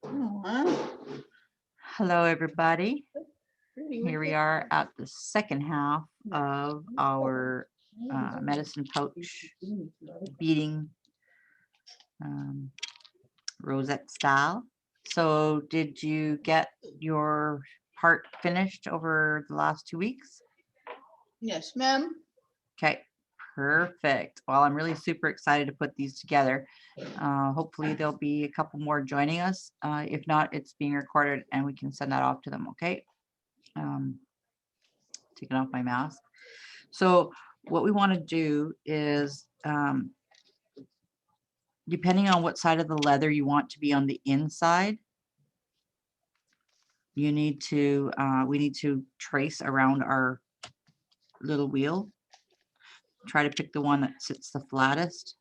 Aw, Hello, everybody. pretty. Here we are at the second half of our medicine pouch beading um, rosette style. So, did you get your part finished over the last 2 weeks? Yes, ma'am. Okay, perfect. Well, I'm really super excited to put these together. Hopefully, there'll be a couple more joining us. If not, it's being recorded and we can send that off to them. Okay. Um, Taking off my mask. So what we want to do is, depending on what side of the leather you want to be on the inside, you need to, we need to trace around our little wheel. Try to pick the one that sits the flattest.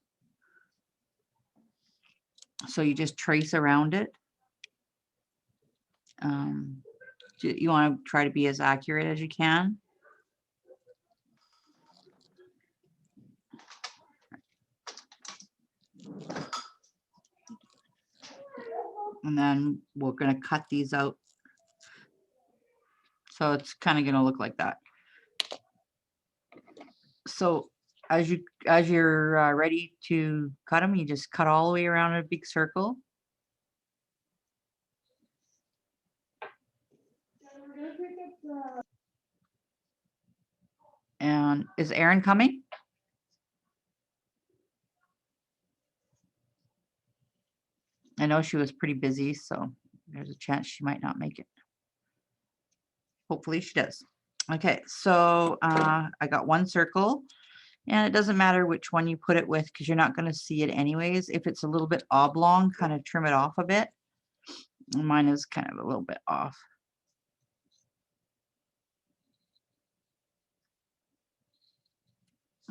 So you just trace around it. You want to try to be as accurate as you can. And then we're going to cut these out. So it's kind of going to look like that. So as you're ready to cut them, you just cut all the way around a big circle. And is Erin coming? I know she was pretty busy, so there's a chance she might not make it. Hopefully she does. Okay, so I got one circle, and it doesn't matter which one you put it with because you're not going to see it anyways. If it's a little bit oblong, kind of trim it off a bit. Mine is kind of a little bit off.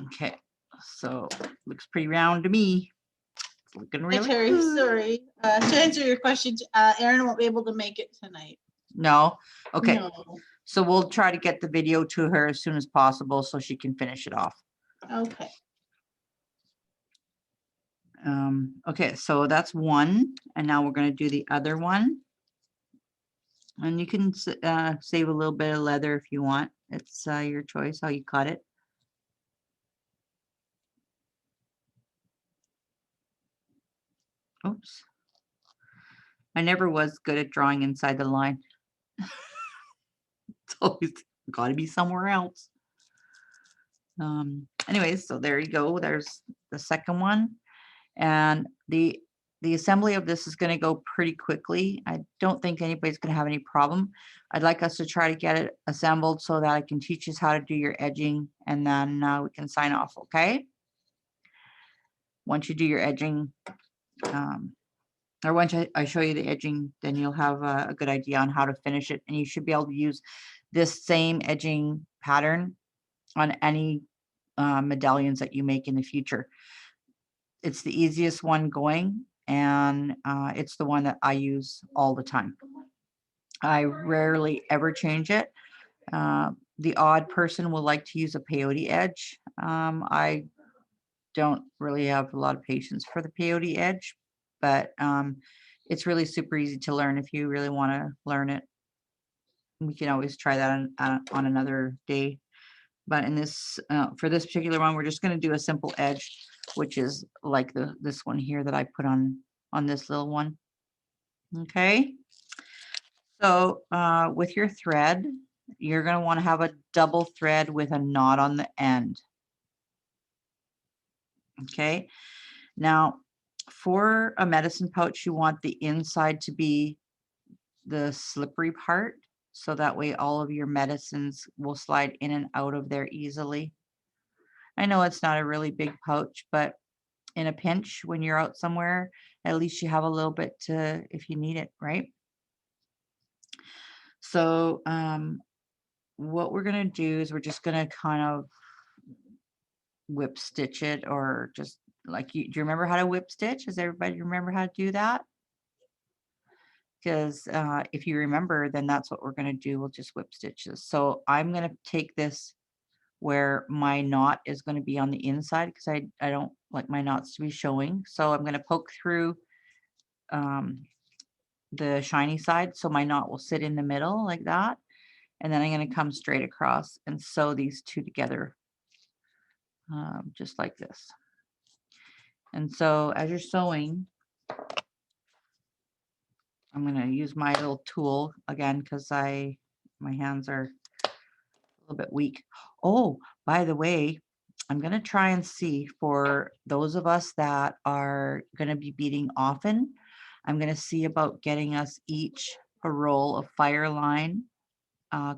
Okay, so looks pretty round to me. It's looking Hi, really Terry. good. Sorry. To answer your question, Erin won't be able to make it tonight. No? Okay. No. So we'll try to get the video to her as soon as possible so she can finish it off. Okay. Okay, so that's one. And now we're going to do the other one. And you can save a little bit of leather if you want. It's your choice how you cut it. Oops. I never was good at drawing inside the line. It's always got to be somewhere else. Anyways, so there you go. There's the second one. And the assembly of this is going to go pretty quickly. I don't think anybody's going to have any problem. I'd like us to try to get it assembled so that I can teach you how to do your edging, and then we can sign off, okay? Once you do your edging, or once I show you the edging, then you'll have a good idea on how to finish it, and you should be able to use this same edging pattern on any medallions that you make in the future. It's the easiest one going, and it's the one that I use all the time. I rarely ever change it. The odd person will like to use a peyote edge. I don't really have a lot of patience for the peyote edge, but it's really super easy to learn if you really want to learn it. We can always try that on another day. But in this, for this particular one, we're just going to do a simple edge, which is like this one here that I put on this little one. Okay. So with your thread, you're going to want to have a double thread with a knot on the end. Okay. Now, for a medicine pouch, you want the inside to be the slippery part, so that way all of your medicines will slide in and out of there easily. I know it's not a really big pouch, but in a pinch when you're out somewhere, at least you have a little bit to if you need it, right? So what we're going to do is we're just going to kind of whip stitch it, or just like do you remember how to whip stitch? Does everybody remember how to do that? Because if you remember, then that's what we're going to do. We'll just whip stitch this. So I'm going to take this where my knot is going to be on the inside, because I don't like my knots to be showing. So I'm going to poke through the shiny side, so my knot will sit in the middle like that. And then I'm going to come straight across and sew these two together, just like this. And so as you're sewing, I'm going to use my little tool again because my hands are a little bit weak. Oh, by the way, I'm going to try and see for those of us that are going to be beading often, I'm going to see about getting us each a roll of fire line,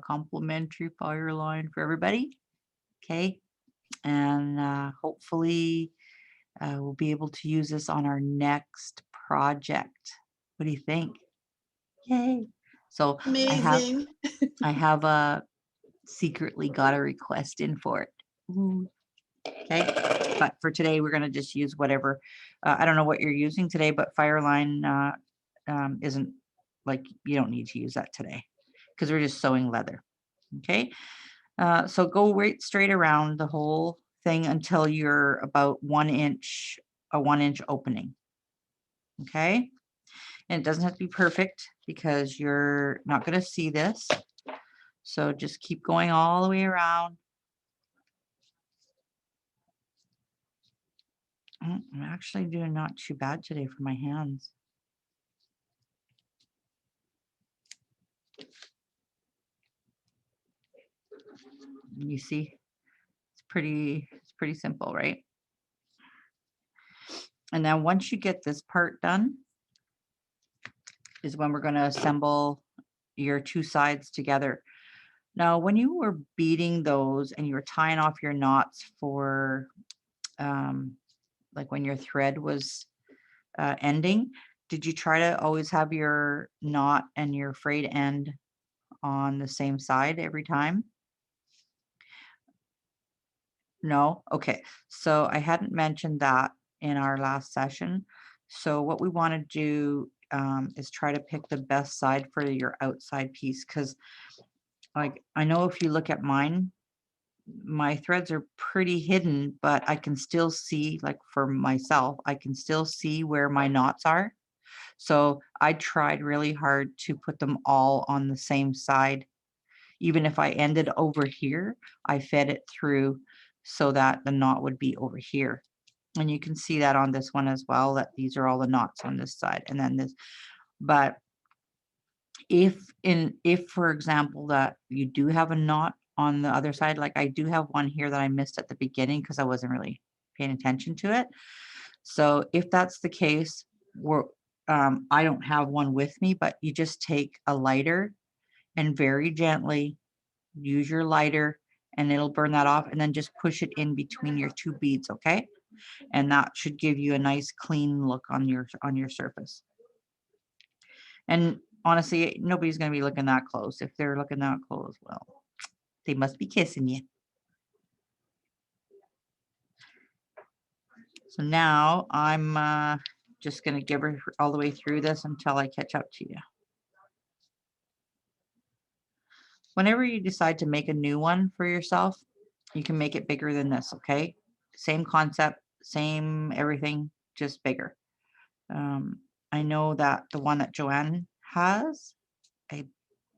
complimentary fire line for everybody. Okay. And hopefully we'll be able to use this on our next project. What do you think? Yay. So Amazing. I have secretly got a request in for it. Ooh. Okay. But for today, we're going to just use whatever. I don't know what you're using today, but Fireline isn't like you don't need to use that today because we're just sewing leather. Okay. So go right straight around the whole thing until you're about 1 inch, a 1 inch opening. Okay. And it doesn't have to be perfect because you're not going to see this. So just keep going all the way around. I'm actually doing not too bad today for my hands. You see, it's pretty simple, right? And then once you get this part done is when we're going to assemble your two sides together. Now, when you were beading those and you were tying off your knots for like when your thread was ending, did you try to always have your knot and your frayed end on the same side every time? No? Okay. So I hadn't mentioned that in our last session. So what we want to do is try to pick the best side for your outside piece because like I know if you look at mine, my threads are pretty hidden, but I can still see, like for myself, I can still see where my knots are. So I tried really hard to put them all on the same side. Even if I ended over here, I fed it through so that the knot would be over here. And you can see that on this one as well, that these are all the knots on this side and then this. But if for example that you do have a knot on the other side, like I do have one here that I missed at the beginning because I wasn't really paying attention to it. So if that's the case, I don't have one with me, but you just take a lighter and very gently use your lighter and it'll burn that off and then just push it in between your two beads, okay? And that should give you a nice clean look on your surface. And honestly, nobody's going to be looking that close. If they're looking that close, well, they must be kissing you. So now I'm just going to give her all the way through this until I catch up to you. Whenever you decide to make a new one for yourself, you can make it bigger than this, okay? Same concept, same everything, just bigger. I know that the one that Joanne has,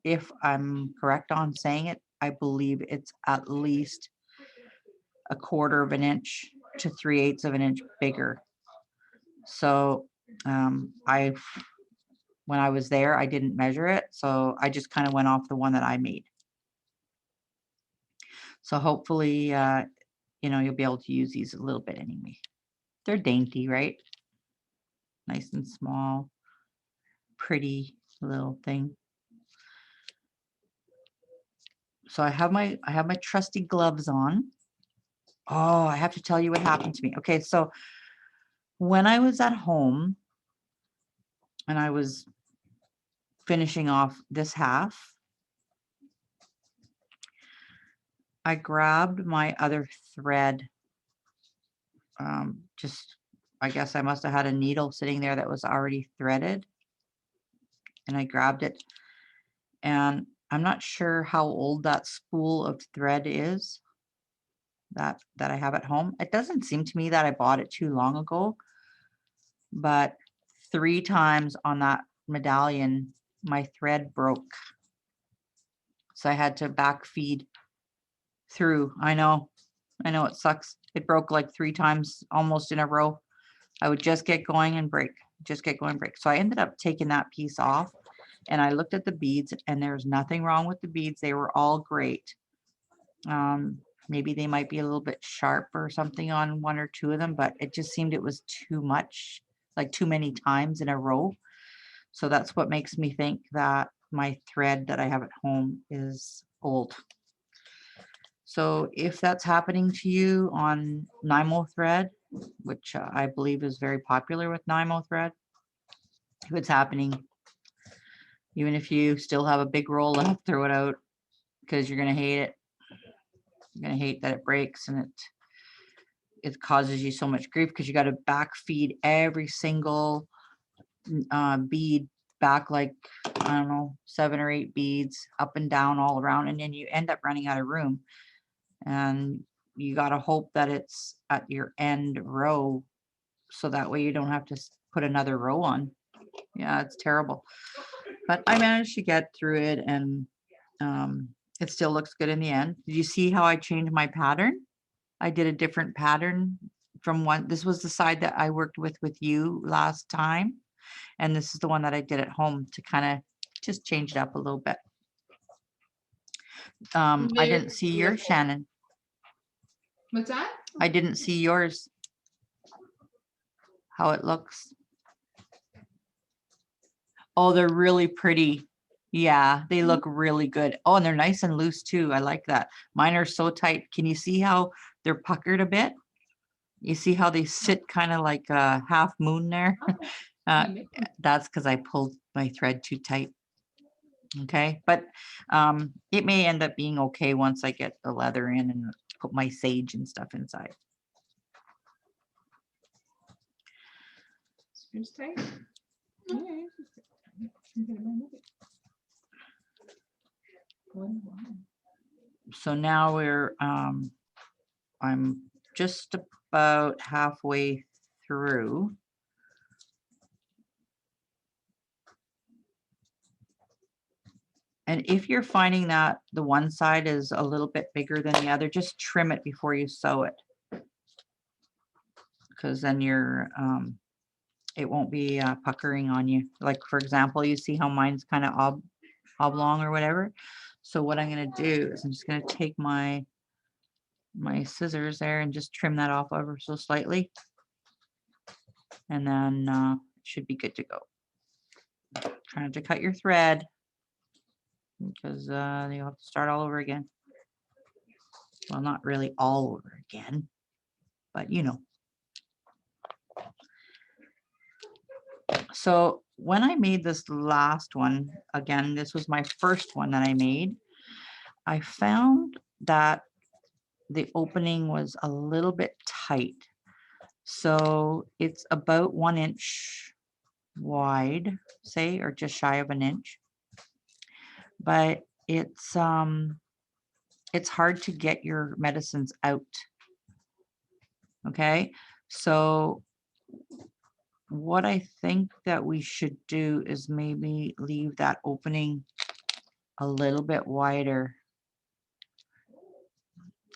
if I'm correct on saying it, I believe it's at least 1/4 of an inch to 3/8 of an inch bigger. So when I was there, I didn't measure it, so I just kind of went off the one that I made. So hopefully, you'll be able to use these a little bit anyway. They're dainty, right? Nice and small, pretty little thing. So I have my trusty gloves on. Oh, I have to tell you what happened to me. Okay, so when I was at home and I was finishing off this half, I grabbed my other thread. I guess I must have had a needle sitting there that was already threaded. And I grabbed it. And I'm not sure how old that spool of thread is that I have at home. It doesn't seem to me that I bought it too long ago. But 3 times on that medallion, my thread broke. So I had to back feed through. I know it sucks. It broke like 3 times almost in a row. I would just get going and break, just get going and break. So I ended up taking that piece off, and I looked at the beads, and there's nothing wrong with the beads. They were all great. Maybe they might be a little bit sharp or something on 1 or 2 of them, but it just seemed it was too much, like too many times in a row. So that's what makes me think that my thread that I have at home is old. So if that's happening to you on Nymo thread, which I believe is very popular with Nymo thread, if it's happening, even if you still have a big roll left, throw it out, because you're going to hate it. You're going to hate that it breaks, and it causes you so much grief because you got to back feed every single bead back, like, I don't know, 7 or 8 beads up and down all around, and then you end up running out of room, and you got to hope that it's at your end row, so that way you don't have to put another row on. Yeah, it's terrible, but I managed to get through it, and it still looks good in the end. Did you see how I changed my pattern? I did a different pattern from one. This was the side that I worked with you last time, and this is the one that I did at home to kind of just change it up a little bit. I didn't see yours, Shannon. What's that? I didn't see yours. How it looks. Oh, they're really pretty. Yeah, they look really good. Oh, and they're nice and loose too. I like that. Mine are so tight. Can you see how they're puckered a bit? You see how they sit kind of like a half moon there? That's because I pulled my thread too tight. Okay, but it may end up being okay once I get the leather in and put my sage and stuff inside. Screws tight. So now I'm just about halfway through. And if you're finding that the one side is a little bit bigger than the other, just trim it before you sew it. Because then it won't be puckering on you. Like, for example, you see how mine's kind of oblong or whatever. So what I'm going to do is I'm just going to take my scissors there and just trim that off ever so slightly. And then it should be good to go. Try not to cut your thread, because you'll have to start all over again. Well, not really all over again, but you know. So when I made this last one, again, this was my first one that I made, I found that the opening was a little bit tight. So it's about 1 inch wide, say, or just shy of 1 inch. But it's hard to get your medicines out. Okay, so what I think that we should do is maybe leave that opening a little bit wider.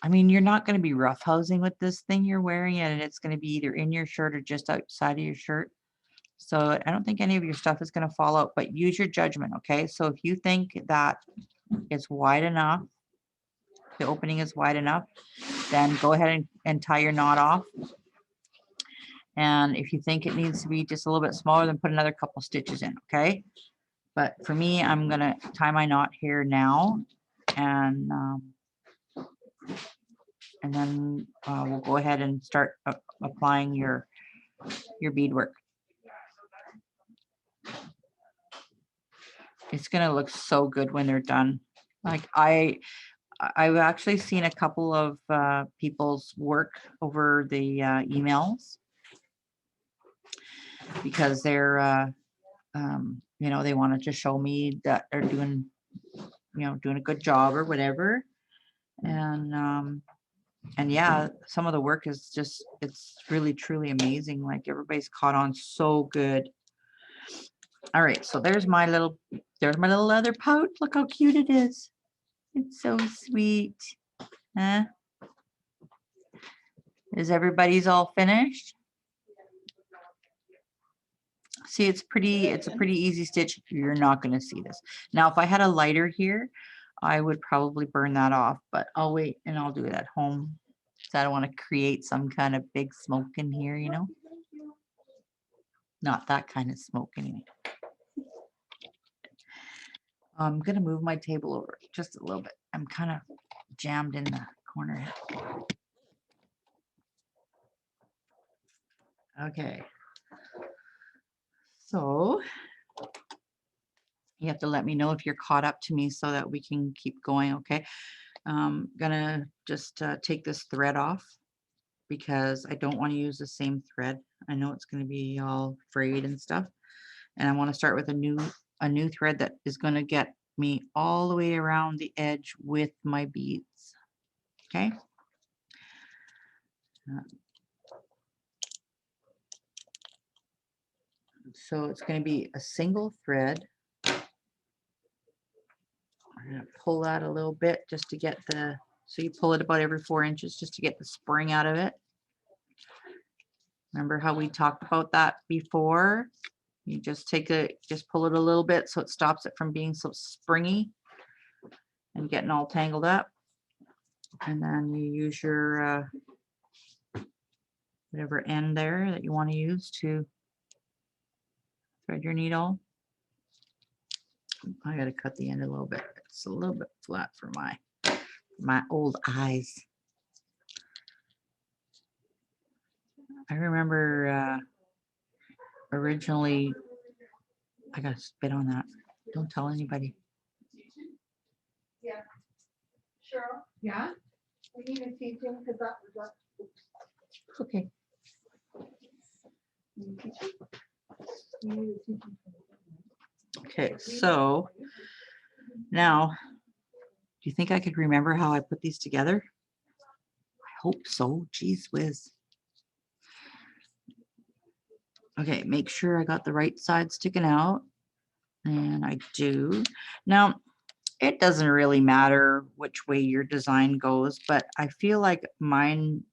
I mean, you're not going to be roughhousing with this thing you're wearing, and it's going to be either in your shirt or just outside of your shirt. So I don't think any of your stuff is going to fall out, but use your judgment. Okay, so if you think that it's wide enough, the opening is wide enough, then go ahead and tie your knot off. And if you think it needs to be just a little bit smaller, then put another couple stitches in, okay? But for me, I'm gonna tie my knot here now, and then we'll go ahead and start applying your beadwork. It's gonna look so good when they're done. Like I've actually seen a couple of people's work over the emails, because they're you know, they wanted to show me that they're doing, you know, doing a good job or whatever. And yeah, some of the work is just, it's really truly amazing. Like, everybody's caught on so good. All right, so there's my little leather pouch. Look how cute it is. It's so sweet. Huh? Is everybody's all finished? See, it's a pretty easy stitch. You're not going to see this. Now, if I had a lighter here, I would probably burn that off, but I'll wait and I'll do it at home. So I don't want to create some kind of big smoke in here, you know? Not that kind of smoke anyway. I'm going to move my table over just a little bit. I'm kind of jammed in the corner here. Okay. So you have to let me know if you're caught up to me so that we can keep going, okay? Gonna just take this thread off because I don't want to use the same thread. I know it's going to be all frayed and stuff. And I want to start with a new thread that is going to get me all the way around the edge with my beads. Okay. So it's going to be a single thread. I'm going to pull that a little bit just to get so you pull it about every 4 inches just to get the spring out of it. Remember how we talked about that before? You just just pull it a little bit so it stops it from being so springy and getting all tangled up. And then you use your whatever end there that you want to use to thread your needle. I got to cut the end a little bit. It's a little bit flat for my old eyes. I remember originally, I got to spit on that. Don't tell anybody. Yeah. Cheryl, Yeah. we need a teaching because that was Okay. Okay, so now, do you think I could remember how I put these together? I hope so. Geez whiz. Okay, make sure I got the right side sticking out. And I do. Now, it doesn't really matter which way your design goes, but I feel like mine,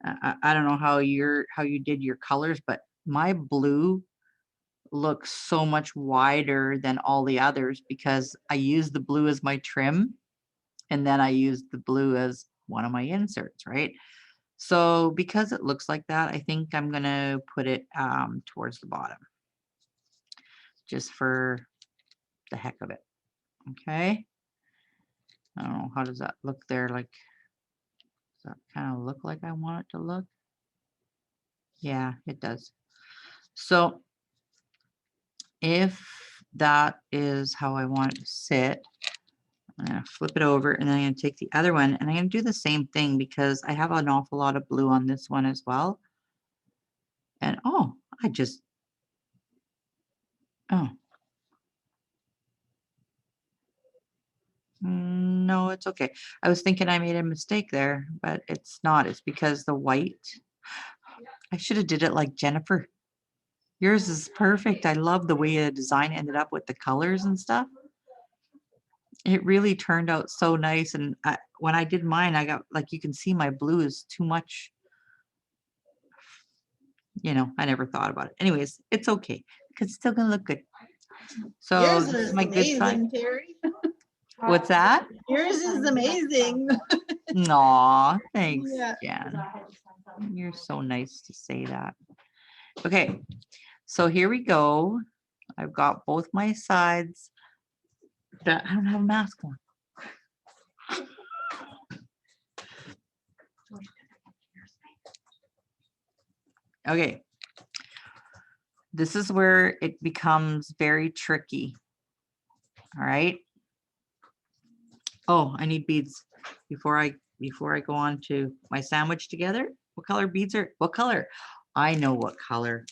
I don't know how you did your colors, but my blue looks so much wider than all the others because I use the blue as my trim and then I use the blue as one of my inserts, right? So because it looks like that, I think I'm gonna put it towards the bottom just for the heck of it. Okay. I don't know, how does that look there? Like, does that kind of look like I want it to look? Yeah, it does. So if that is how I want it to sit, I'm going to flip it over and then I'm going to take the other one and I'm going to do the same thing because I have an awful lot of blue on this one as well. And oh, no, it's okay. I was thinking I made a mistake there, but it's not. It's because the white, I should have did it like Jennifer. Yours is perfect. I love the way the design ended up with the colors and stuff. It really turned out so nice. And when I did mine, I got, like, you can see my blue is too much. You know, I never thought about it. Anyways, it's okay because it's still going to look good. So Yours this is is my good side. amazing, Terry. What's that? Yours is amazing. Aw, thanks, Yeah. Jan. You're so nice to say that. Okay, so here we go. I've got both my sides. I don't have a mask on. Okay. This is where it becomes very tricky. All right. Oh, I need beads before I go on to my sandwich together. What color beads are, what color? I know what color.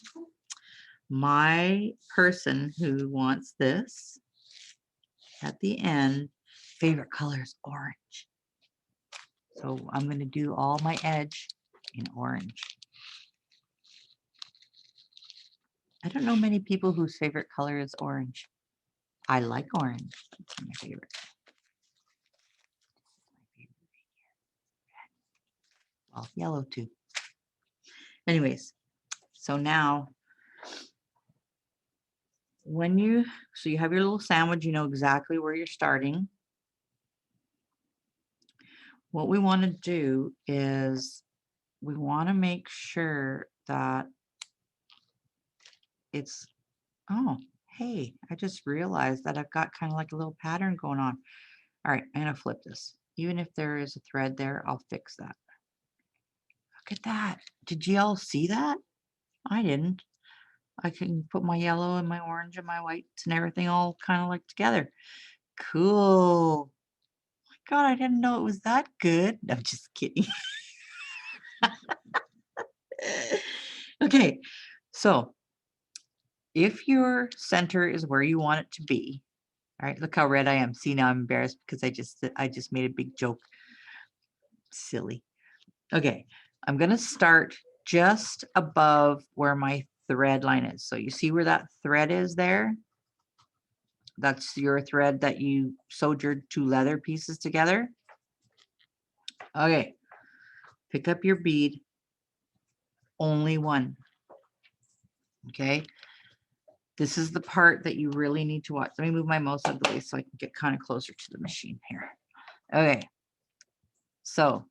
My person who wants this at the end, favorite color is orange. So I'm going to do all my edge in orange. I don't know many people whose favorite color is orange. I like orange. It's my favorite. Well, yellow too. Anyways, so now so you have your little sandwich, you know exactly where you're starting. What we want to do is we want to make sure that it's, oh, hey, I just realized that I've got kind of like a little pattern going on. All right, I'm going to flip this. Even if there is a thread there, I'll fix that. Look at that. Did you all see that? I didn't. I can put my yellow and my orange and my whites and everything all kind of like together. Cool. God, I didn't know it was that good. I'm just kidding. Okay, so if your center is where you want it to be, all right, look how red I am. See, now I'm embarrassed because I just made a big joke. Silly. Okay, I'm gonna start just above where my thread line is. So you see where that thread is there? That's your thread that you sewed your two leather pieces together. Okay, pick up your bead, only one. Okay, this is the part that you really need to watch. Let me move my mouse out of the way so I can get kind of closer to the machine here. Okay, so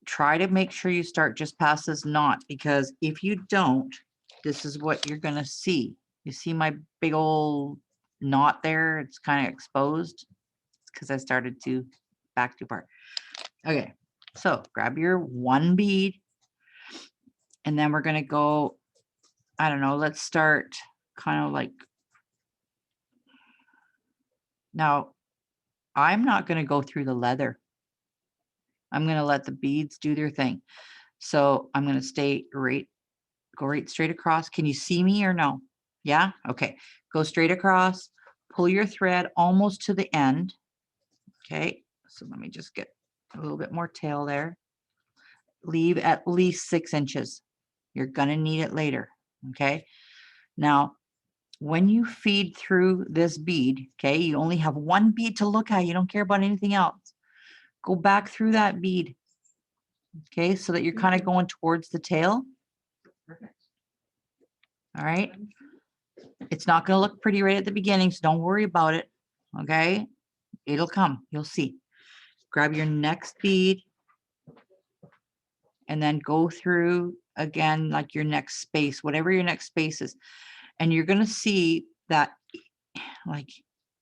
try to make sure you start just past this knot, because if you don't, this is what you're gonna see. You see my big old knot there? It's kind of exposed because I started to back too far. Okay, so grab your one bead, and then we're gonna go, I don't know, let's start kind of like, now I'm not gonna go through the leather. I'm gonna let the beads do their thing. So I'm gonna go right straight across. Can you see me or no? Yeah, okay. Go straight across, pull your thread almost to the end. Okay, so let me just get a little bit more tail there. Leave at least 6 inches. You're gonna need it later, okay? Now, when you feed through this bead, okay, you only have one bead to look at. You don't care about anything else. Go back through that bead, okay, so that you're kind of going towards the tail. All right. It's not going to look pretty right at the beginning, so don't worry about it, okay? It'll come. You'll see. Grab your next bead and then go through again like your next space, whatever your next space is. And you're going to see that, like,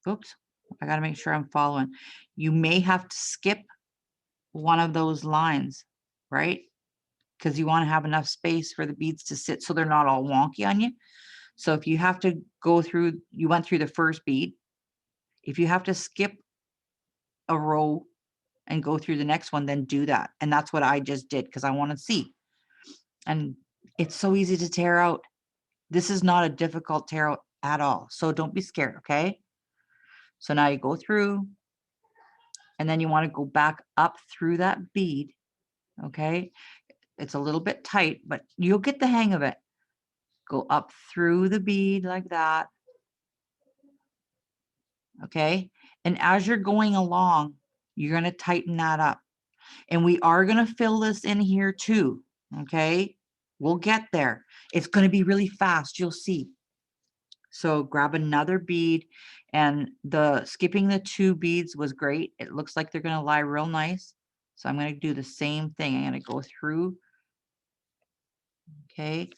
oops, I got to make sure I'm following. You may have to skip one of those lines, right? Because you want to have enough space for the beads to sit so they're not all wonky on you. So if you have to go through, you went through the first bead. If you have to skip a row and go through the next one, then do that. And that's what I just did because I want to see. And it's so easy to tear out. This is not a difficult tear out at all. So don't be scared, okay? So now you go through and then you want to go back up through that bead, okay? It's a little bit tight, but you'll get the hang of it. Go up through the bead like that, okay? And as you're going along, you're going to tighten that up. And we are going to fill this in here too, okay? We'll get there. It's going to be really fast, you'll see. So grab another bead, and the skipping the 2 beads was great. It looks like they're going to lie real nice. So I'm going to do the same thing. I'm going to go through. Okay.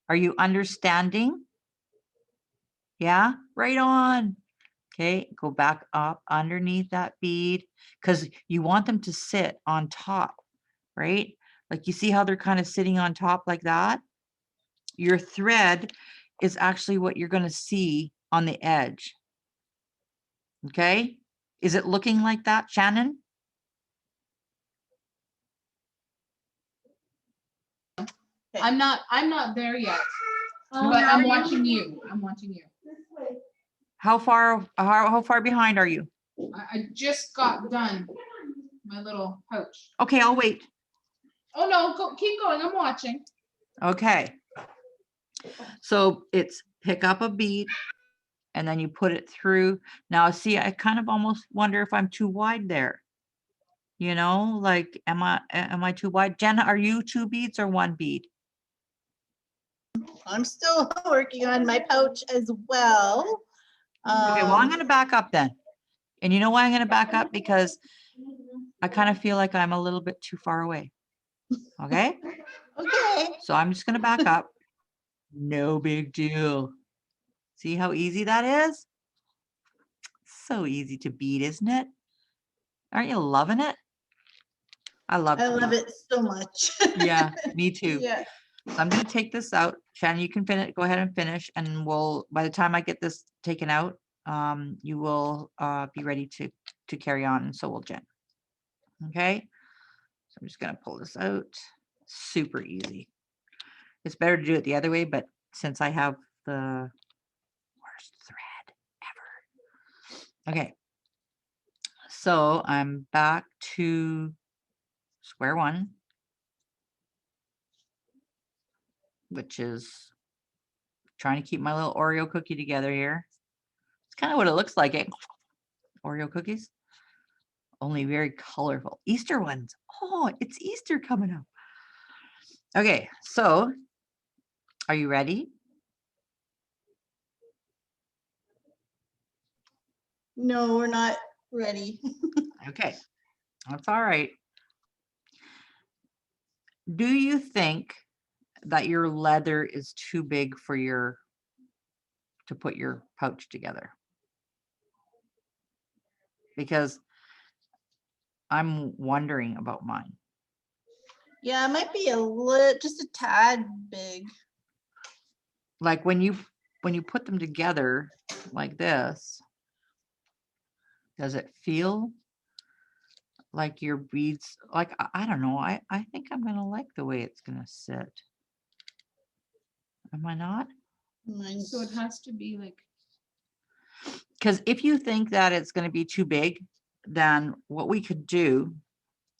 Are you understanding? Yeah, right on. Okay, go back up underneath that bead because you want them to sit on top, right? Like you see how they're kind of sitting on top like that? Your thread is actually what you're going to see on the edge. Okay, is it looking like that, Shannon? I'm not there yet, Oh, but how I'm are you? watching you. I'm watching you. This way. How far behind are you? I just got done my little pouch. Okay, I'll wait. Oh no, keep going. I'm watching. Okay. So it's pick up a bead and then you put it through. Now, see, I kind of almost wonder if I'm too wide there. You know, like, am I too wide? Jenna, are you 2 beads or 1 bead? I'm still working on my pouch as well. Okay, well, I'm Um, going to back up then. And you know why I'm going to back up? Because I kind of feel like I'm a little bit too far away. Okay. Okay. So I'm just going to back up. No big deal. See how easy that is? So easy to bead, isn't it? Aren't you loving it? I love I to love bead. it so much. Yeah, me too. Yeah. So I'm going to take this out. Shannon, you can finish. Go ahead and finish. And we'll, by the time I get this taken out, you will be ready to carry on. And so will Jen. Okay. So I'm just going to pull this out. Super easy. It's better to do it the other way, but since I have the worst thread ever. Okay. So I'm back to square one, which is trying to keep my little Oreo cookie together here. It's kind of what it looks like, eh? Oreo cookies, only very colorful. Easter ones. Oh, it's Easter coming up. Okay, so are you ready? No, we're not ready. Okay, that's all right. Do you think that your leather is too big for to put your pouch together? Because I'm wondering about mine. Yeah, it might be a little, just a tad big. Like when you put them together like this, does it feel like your beads, like I don't know, I think I'm gonna like the way it's gonna sit. Am I not? Mine's- So it has to be like, Because if you think that it's gonna be too big, then what we could do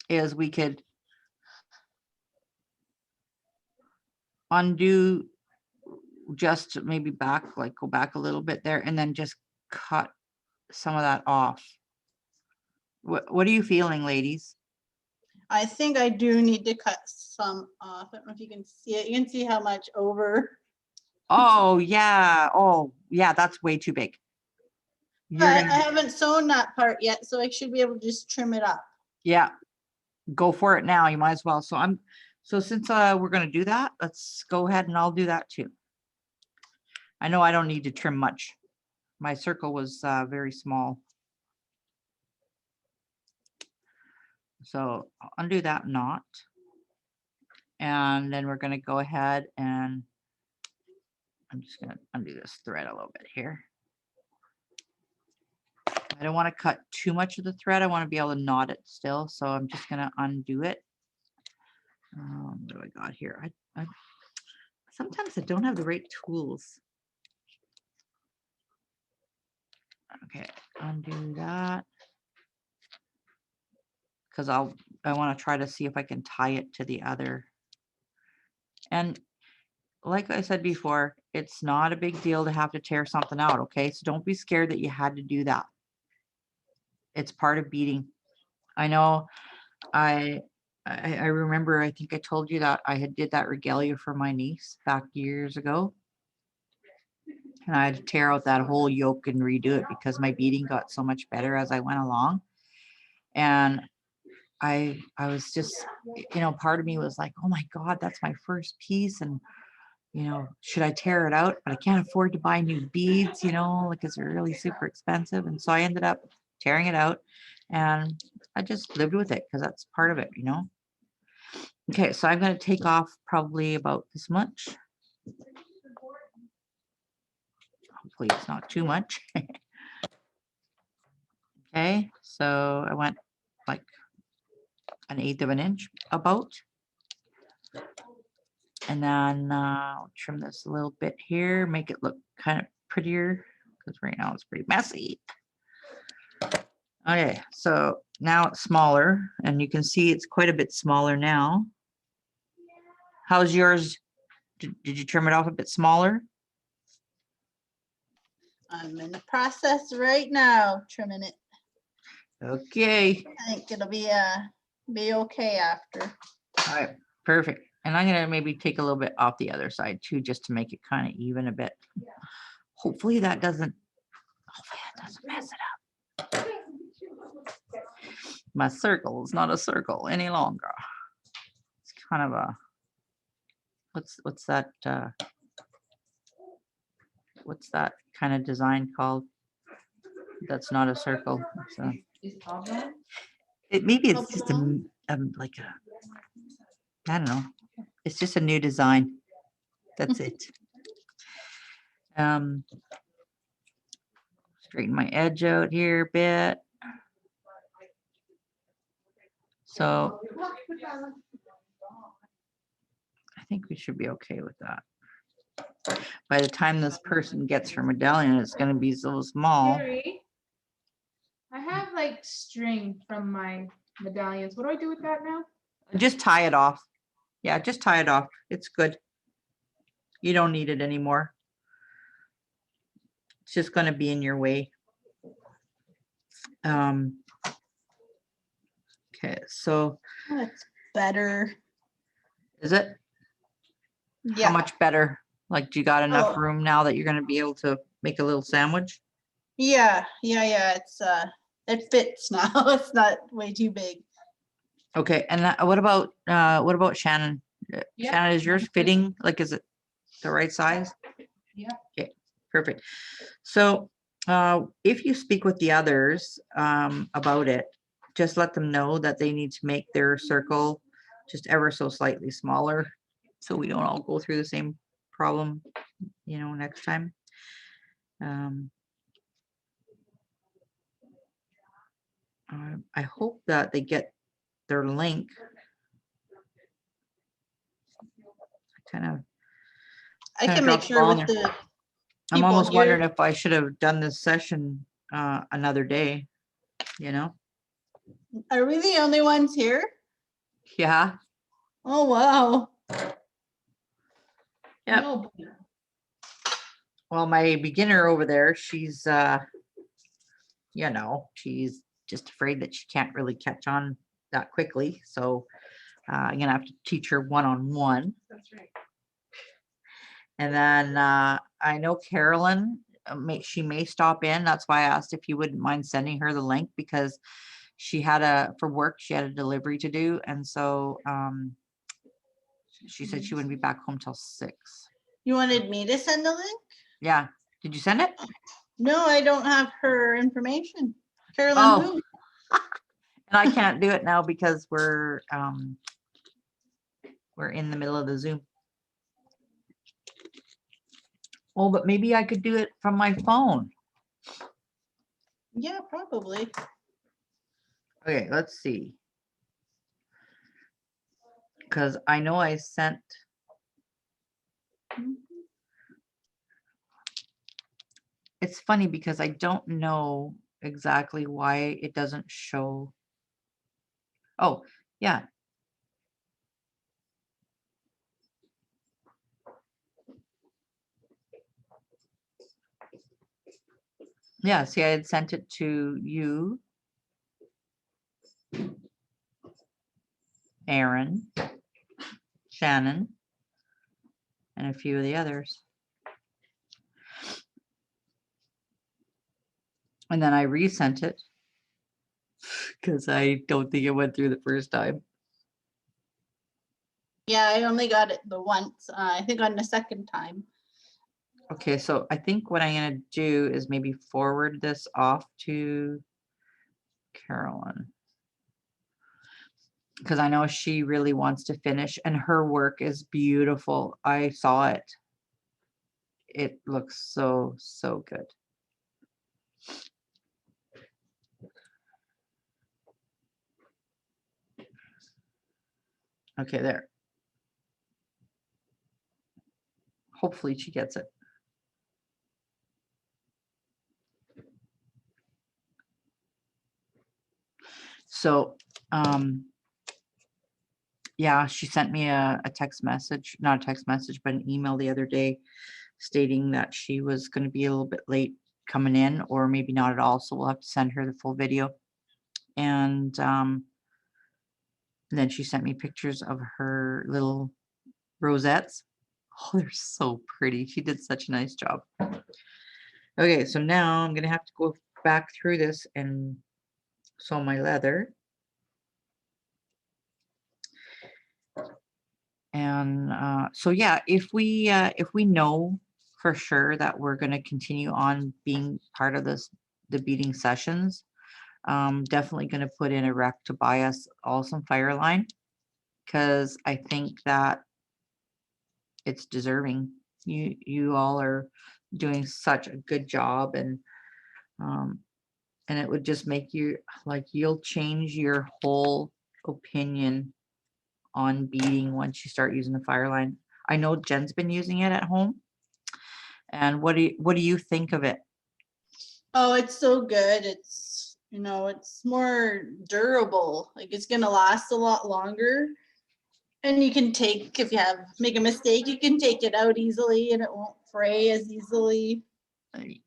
is we could undo just maybe back, like go back a little bit there and then just cut some of that off. What are you feeling, ladies? I think I do need to cut some off. I don't know if you can see it. You can see how much over. Oh yeah. Oh yeah, that's way too big. You're But I gonna, haven't sewn that part yet, so I should be able to just trim it up. yeah, go for it now. You might as well. So since we're gonna do that, let's go ahead and I'll do that too. I know I don't need to trim much. My circle was very small. So I'll undo that knot. And then we're gonna go ahead and I'm just gonna undo this thread a little bit here. I don't want to cut too much of the thread. I want to be able to knot it still. So I'm just gonna undo it. What do I got here? I sometimes I don't have the right tools. Okay, undo that. Because I want to try to see if I can tie it to the other. And like I said before, it's not a big deal to have to tear something out, okay? So don't be scared that you had to do that. It's part of beading. I know I remember, I think I told you that I had did that regalia for my niece back years ago. And I had to tear out that whole yoke and redo it because my beading got so much better as I went along. And I was just, you know, part of me was like, oh my God, that's my first piece. And, you know, should I tear it out? But I can't afford to buy new beads, you know, because they're really super expensive. And so I ended up tearing it out and I just lived with it because that's part of it, you know. Okay, so I'm going to take off probably about this much. Hopefully it's not too much. Okay, so I went like 1/8 of an inch about. And then I'll trim this a little bit here, make it look kind of prettier because right now it's pretty messy. Okay, so now it's smaller and you can see it's quite a bit smaller now. How's yours, Did you trim it off a bit smaller? I'm in the process right now, trimming it. Okay, I think it'll be okay after. all right, perfect. And I'm gonna maybe take a little bit off the other side too, just to make it kind of even a bit. Hopefully that doesn't mess it up. My circle is not a circle any longer. It's kind of a, what's that kind of design called? That's not a circle. It's a, Is oblong? maybe it's just like a, I don't know. It's just a new design. That's it. Straighten my edge out here a bit. So I think we should be okay with that. By the time this person gets her medallion, it's going to be so small. Gary, I have like string from my medallions. What do I do with that now? Just tie it off. Yeah, just tie it off. It's good. You don't need it anymore. It's just going to be in your way. Okay, so That's better. is it? How Yeah. much better? Like, do you got enough Oh. room now that you're going to be able to make a little sandwich? Yeah. It's it fits now. It's not way too big. Okay, and what about Shannon? Yeah, Shannon, is yours sounds good. fitting? Like, is it the right size? Yeah. Okay, perfect. So, if you speak with the others about it, just let them know that they need to make their circle just ever so slightly smaller, so we don't all go through the same problem, next time. I hope that they get their link. Kind of. I Kinda can make dropped the sure ball with there. the I'm people almost wondering here. if I should have done this session another day, Are we the only ones here? Yeah. Oh, wow. Yep. No, Well, my beginner over there, she's she's just afraid that she can't really catch on that quickly. So I'm gonna have to teach her one-on-one. that's right. And then I know Carolyn, she may stop in. That's why I asked if you wouldn't mind sending her the link, because she had for work, she had a delivery to do. And so she said she wouldn't be back home till 6. You wanted me to send a link? Yeah. Did you send it? No, I don't have her information. Carolyn Oh. who? And I can't do it now because we're in the middle of the Zoom. Oh, but maybe I could do it from my phone. Yeah, probably. Okay, let's see. Because I know I sent. It's funny because I don't know exactly why it doesn't show. Oh, yeah. Yeah, see, I had sent it to you, Aaron, Shannon, and a few of the others. And then I resent it because I don't think it went through the first time. Yeah, I only got it the once. I think on the second time. Okay, so I think what I'm gonna do is maybe forward this off to Carolyn, because I know she really wants to finish, and her work is beautiful. I saw it. It looks so, so good. Okay, there. Hopefully she gets it. So yeah, she sent me a text message, not a text message, but an email the other day stating that she was going to be a little bit late coming in, or maybe not at all. So we'll have to send her the full video. And then she sent me pictures of her little rosettes. Oh, they're so pretty. She did such a nice job. Okay, so now I'm going to have to go back through this and sew my leather. And so yeah, if we know for sure that we're going to continue on being part of the beading sessions, definitely going to put in a rec to buy us all some Fireline, because I think that it's deserving. You all are doing such a good job, and it would just make you, like, you'll change your whole opinion on beading once you start using the Fireline. I know Jen's been using it at home. And what do you think of it? Oh, it's so good. It's, it's more durable. Like, it's gonna last a lot longer. And you can if you make a mistake, you can take it out easily and it won't fray as easily.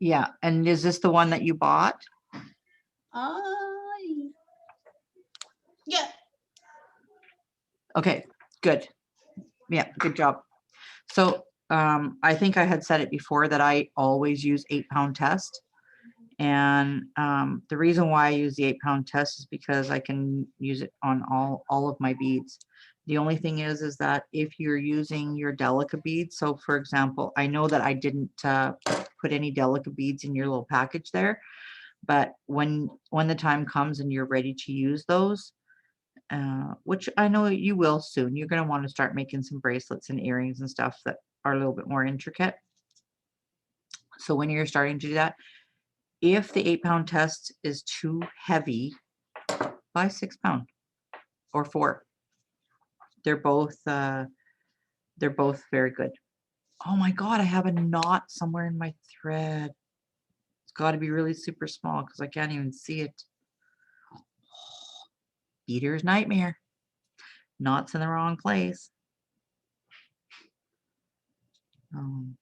Yeah, and is this the one that you bought? Uh, yeah. Okay, good. Yeah, good job. So I think I had said it before that I always use 8-pound test. And the reason why I use the 8-pound test is because I can use it on all of my beads. The only thing is that if you're using your delicate beads, so for example, I know that I didn't put any delicate beads in your little package there, but when the time comes and you're ready to use those, which I know you will soon, you're going to want to start making some bracelets and earrings and stuff that are a little bit more intricate. So when you're starting to do that, if the 8-pound test is too heavy, buy 6-pound or 4. They're both very good. Oh my God, I have a knot somewhere in my thread. It's got to be really super small because I can't even see it. Beater's nightmare. Knots in the wrong place. Do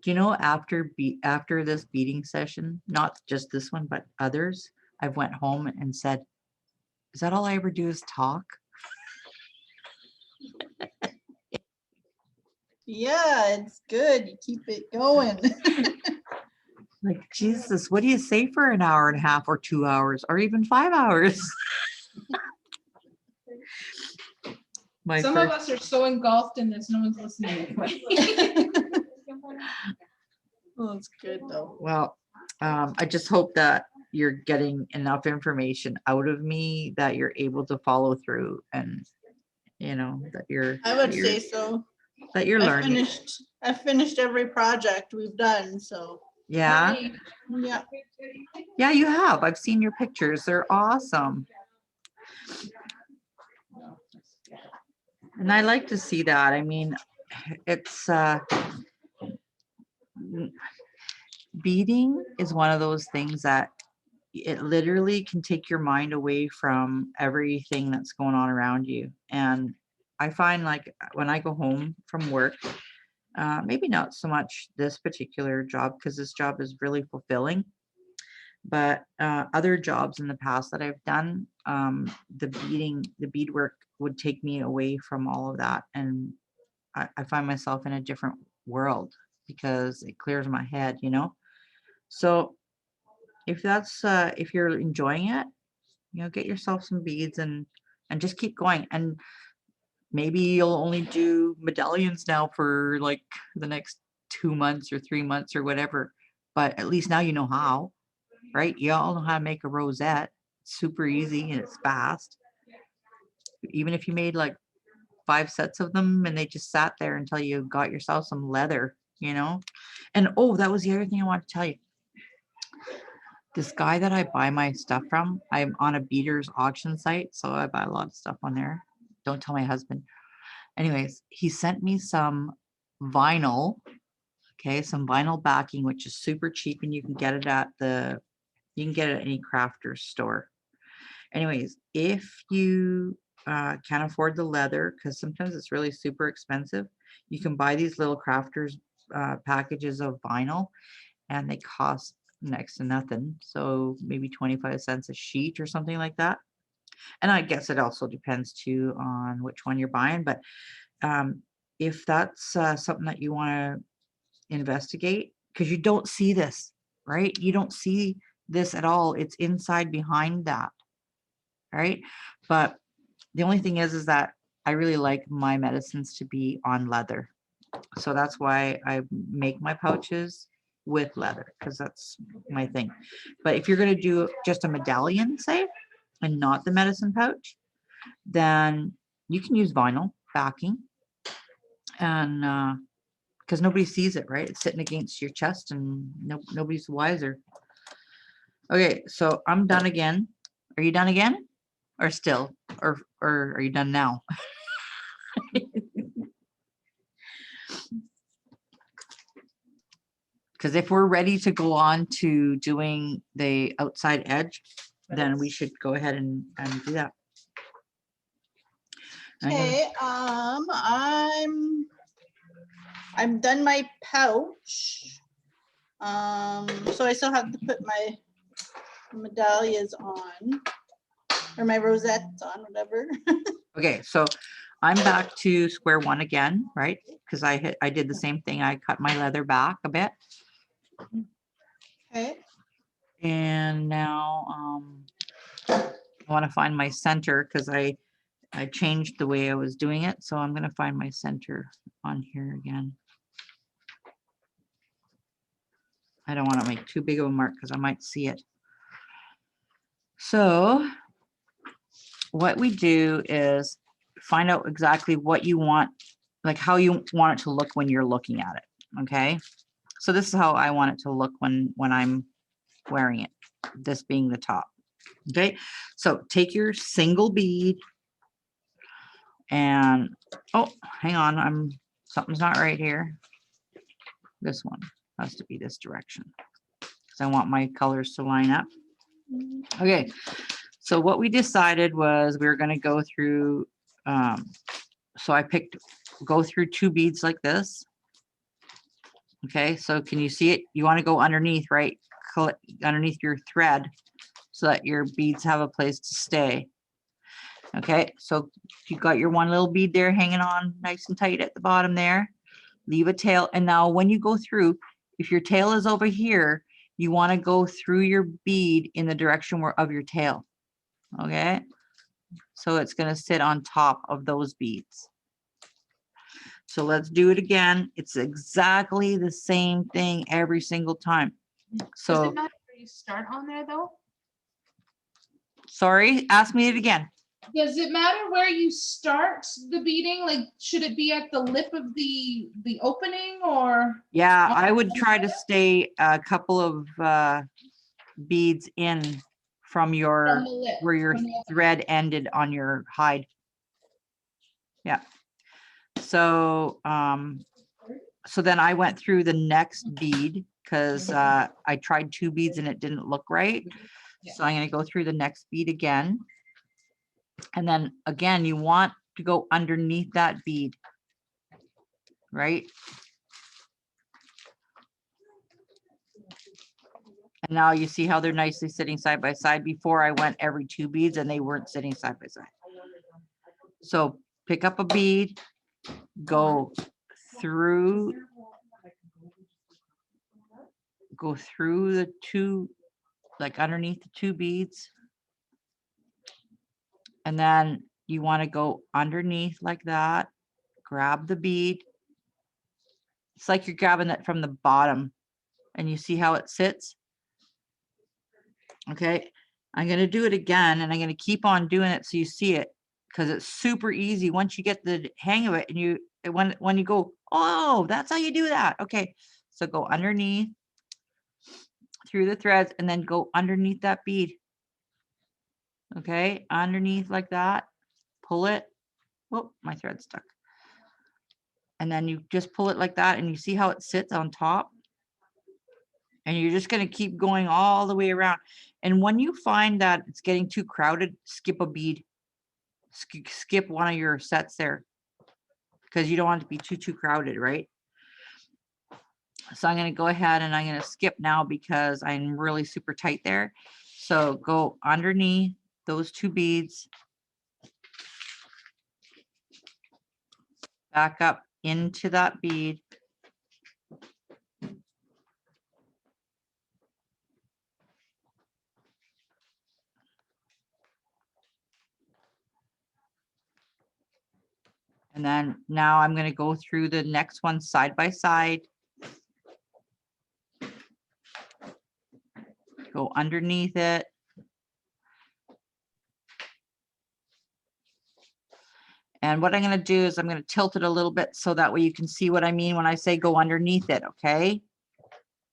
you know, after this beading session, not just this one, but others, I've went home and said, is that all I ever do is talk? Yeah, it's good. You keep it going. Like, Jesus, what do you say for an hour and a half or 2 hours or even 5 hours? Some of us are so engulfed in this, no one's listening anyway. Well, it's good though. Well, I just hope that you're getting enough information out of me that you're able to follow through, and that I would say so. that you're learning. I finished every project we've done, so Yeah. yeah. Yeah, you have. I've seen your pictures. They're awesome. And I like to see that. I mean, it's beading is one of those things that it literally can take your mind away from everything that's going on around you. And I find, like, when I go home from work, maybe not so much this particular job, because this job is really fulfilling, but other jobs in the past that I've done, the beadwork would take me away from all of that. And I find myself in a different world because it clears my head, So if if you're enjoying it, get yourself some beads and just keep going. And maybe you'll only do medallions now for like the next 2 months or 3 months or whatever, but at least now you know how, right? You all know how to make a rosette. It's super easy and it's fast. Even if you made like 5 sets of them and they just sat there until you got yourself some leather, And oh, that was the other thing I wanted to tell you. This guy that I buy my stuff from, I'm on a beaders auction site, so I buy a lot of stuff on there. Don't tell my husband. Anyways, he sent me some vinyl, some vinyl backing, which is super cheap, and you can get it at any crafter's store. Anyways, if you can't afford the leather, because sometimes it's really super expensive, you can buy these little crafters packages of vinyl, and they cost next to nothing. So maybe 25 cents a sheet or something like that. And I guess it also depends too on which one you're buying. But if that's something that you want to investigate, because you don't see this, right? You don't see this at all. It's inside behind that, right? But the only thing is that I really like my medicines to be on leather. So that's why I make my pouches with leather, because that's my thing. But if you're going to do just a medallion, say, and not the medicine pouch, then you can use vinyl backing, and because nobody sees it, right? It's sitting against your chest, and nobody's wiser. Okay, so I'm done again. Are you done again, or still, or are you done now? Because if we're ready to go on to doing the outside edge, then we should go ahead and do that. I'm gonna- Okay, I'm done my pouch. So I still have to put my medallions on, or my rosettes on, whatever. Okay, so I'm back to square one again, right? Because I did the same thing. I cut my leather back a bit, Okay, and now I want to find my center, because I changed the way I was doing it. So I'm gonna find my center on here again. I don't want to make too big of a mark because I might see it. So what we do is find out exactly what you want, like how you want it to look when you're looking at it. Okay. So this is how I want it to look when I'm wearing it, this being the top. Okay. So take your single bead and, oh, hang on. Something's not right here. This one has to be this direction, because I want my colors to line up. Okay. So what we decided was we were going to go through, so I go through 2 beads like this. Okay, so can you see it? You want to go underneath, right? Underneath your thread, so that your beads have a place to stay. Okay, so you got your one little bead there hanging on nice and tight at the bottom there. Leave a tail. And now when you go through, if your tail is over here, you want to go through your bead in the direction of your tail. Okay, so it's going to sit on top of those beads. So let's do it again. It's exactly the same thing every single time. Does So it matter where you start on there though? sorry, ask me it again. Does it matter where you start the beading? Like, should it be at the lip of the opening, or? Yeah, I would try to stay a couple of beads in from From the lip, where your from the opening. thread ended on your hide. Yeah. So so then I went through the next bead, because I tried 2 beads and it didn't look right. So I'm going to go through the next bead again. And then again, you want to go underneath that bead, right? And now you see how they're nicely sitting side by side. Before I went every 2 beads and they weren't sitting side by side. So pick up a bead, go through the 2, like underneath the 2 beads. And then you want to go underneath like that, grab the bead. It's like you're grabbing it from the bottom, and you see how it sits. Okay, I'm going to do it again, and I'm going to keep on doing it so you see it, because it's super easy once you get the hang of it. And when you go, oh, that's how you do that. Okay, so go underneath through the threads and then go underneath that bead. Okay, underneath like that, pull it. Oh, my thread's stuck. And then you just pull it like that, and you see how it sits on top. And you're just going to keep going all the way around. And when you find that it's getting too crowded, skip a bead. skip one of your sets there because you don't want it to be too crowded, right? So I'm going to go ahead and I'm going to skip now because I'm really super tight there. So go underneath those 2 beads, back up into that bead. And then now I'm going to go through the next one side by side. Go underneath it. And what I'm going to do is I'm going to tilt it a little bit so that way you can see what I mean when I say go underneath it, okay?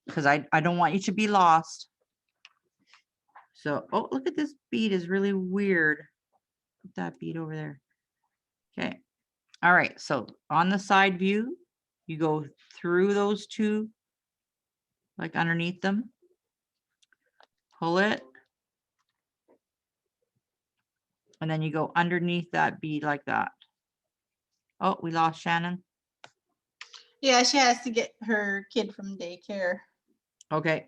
Because I don't want you to be lost. So, oh, look at this bead is really weird. Put that bead over there. Okay. All right. So on the side view, you go through those 2, like underneath them. Pull it. And then you go underneath that bead like that. Oh, we lost Shannon. Yeah, she has to get her kid from daycare. Okay.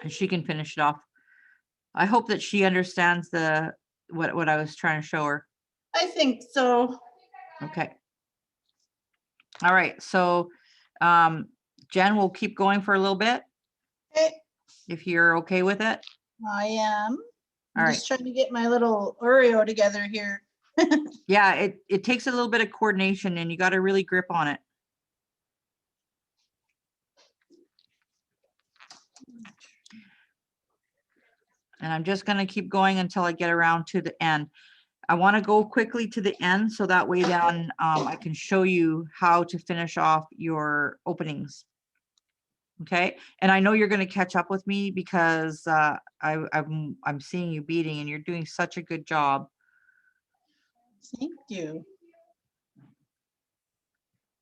And she can finish it off. I hope that she understands what I was trying to show her. I think so. Okay. All right. So Jen, we'll keep going for a little bit Okay, if you're okay with it. I am. All I'm right. just trying to get my little Oreo together here. Yeah, it takes a little bit of coordination and you got to really grip on it. And I'm just going to keep going until I get around to the end. I want to go quickly to the end so that way then I can show you how to finish off your openings. Okay. And I know you're going to catch up with me because I'm seeing you beading and you're doing such a good job. Thank you.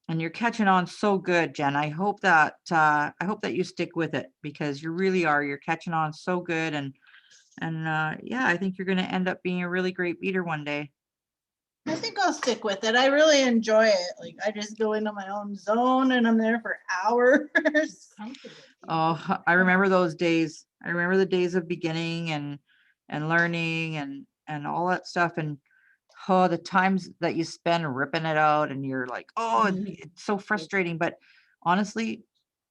And you're catching on so good, Jen. I hope that you stick with it because you really are. You're catching on so good and yeah, I think you're going to end up being a really great beater one day. I think I'll stick with it. I really enjoy it. Like I just go into my own zone and I'm there for hours. Oh, I remember those days. I remember the days of beginning and learning and all that stuff. And oh, the times that you spend ripping it out and you're like, oh, it's so frustrating. But honestly,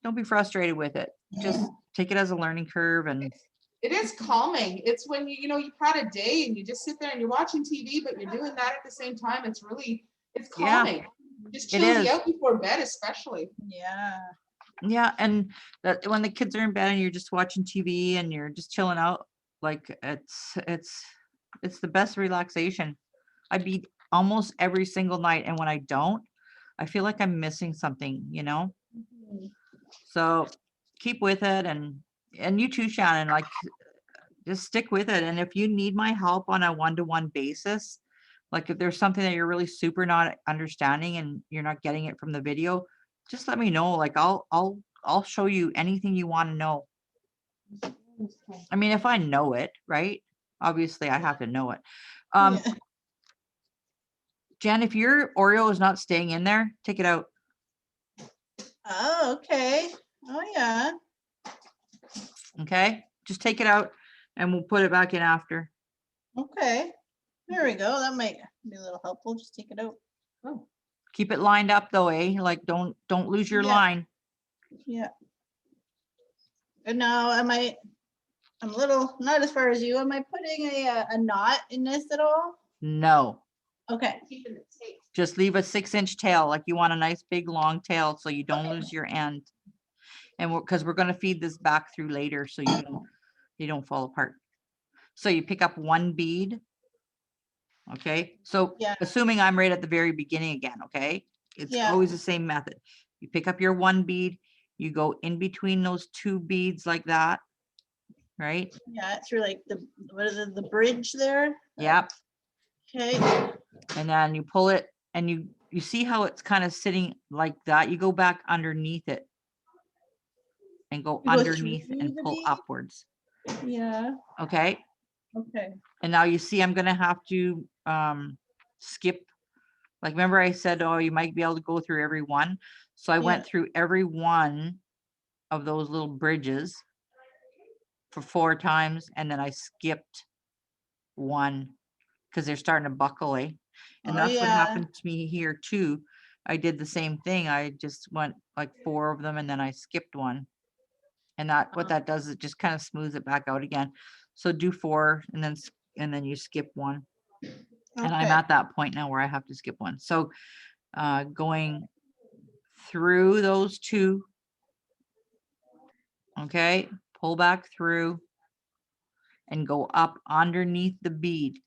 don't be frustrated with it. Just take it as a learning curve. And It is calming. It's when you've had a day and you just sit there and you're watching TV, but you're doing that at the same time. It's Yeah, calming. Just it chills is. you out before bed, especially. Yeah. Yeah, and that when the kids are in bed and you're just watching TV and you're just chilling out, like it's the best relaxation. I beat almost every single night, and when I don't, I feel like I'm missing something, you know? So keep with it, and you too, Shannon, like just stick with it. And if you need my help on a one-to-one basis, like if there's something that you're really super not understanding and you're not getting it from the video, just let me know. Like I'll show you anything you want to know. I mean, if I know it, right? Obviously I have to know it. Yeah. Jen, if your Oreo is not staying in there, take it out. Oh, okay. Oh, yeah. Okay. Just take it out and we'll put it back in after. Okay. There we go. That might be a little helpful. Just take it out. Oh, Keep it lined up though, eh? Like don't lose your Yeah. line. Yeah. And now I'm a little, not as far as you. Am I putting a knot in this at all? No. Okay. keeping it safe. Just leave a 6-inch tail. Like you want a nice big long tail so you don't Okay. lose your end. And because we're going to feed this back through later so you don't fall apart. So you pick up one bead. Okay. So Yeah. assuming I'm right at the very beginning again. Okay. It's Yeah. always the same method. You pick up your one bead, you go in between those 2 beads like that. Right. Yeah. It's through like what is it? The bridge there? Yep. Okay. And then you pull it and you see how it's kind of sitting like that. You go back underneath it and go You go underneath through and the pull bead? upwards. Yeah. Okay. Okay. And now you see, I'm gonna have to skip. Like, remember I said, oh, you might be able to go through every one. So I went Yeah. through every one of those little bridges for 4 times, and then I skipped one because they're starting to buckle, eh? And Oh, that's what yeah. happened to me here too. I did the same thing. I just went like 4 of them, and then I skipped one. And that what that does is it just kind of smooths it back out again. So do 4 and then and then you skip one. And I'm Okay. at that point now where I have to skip one. So going through those 2, okay, pull back through and go up underneath the bead.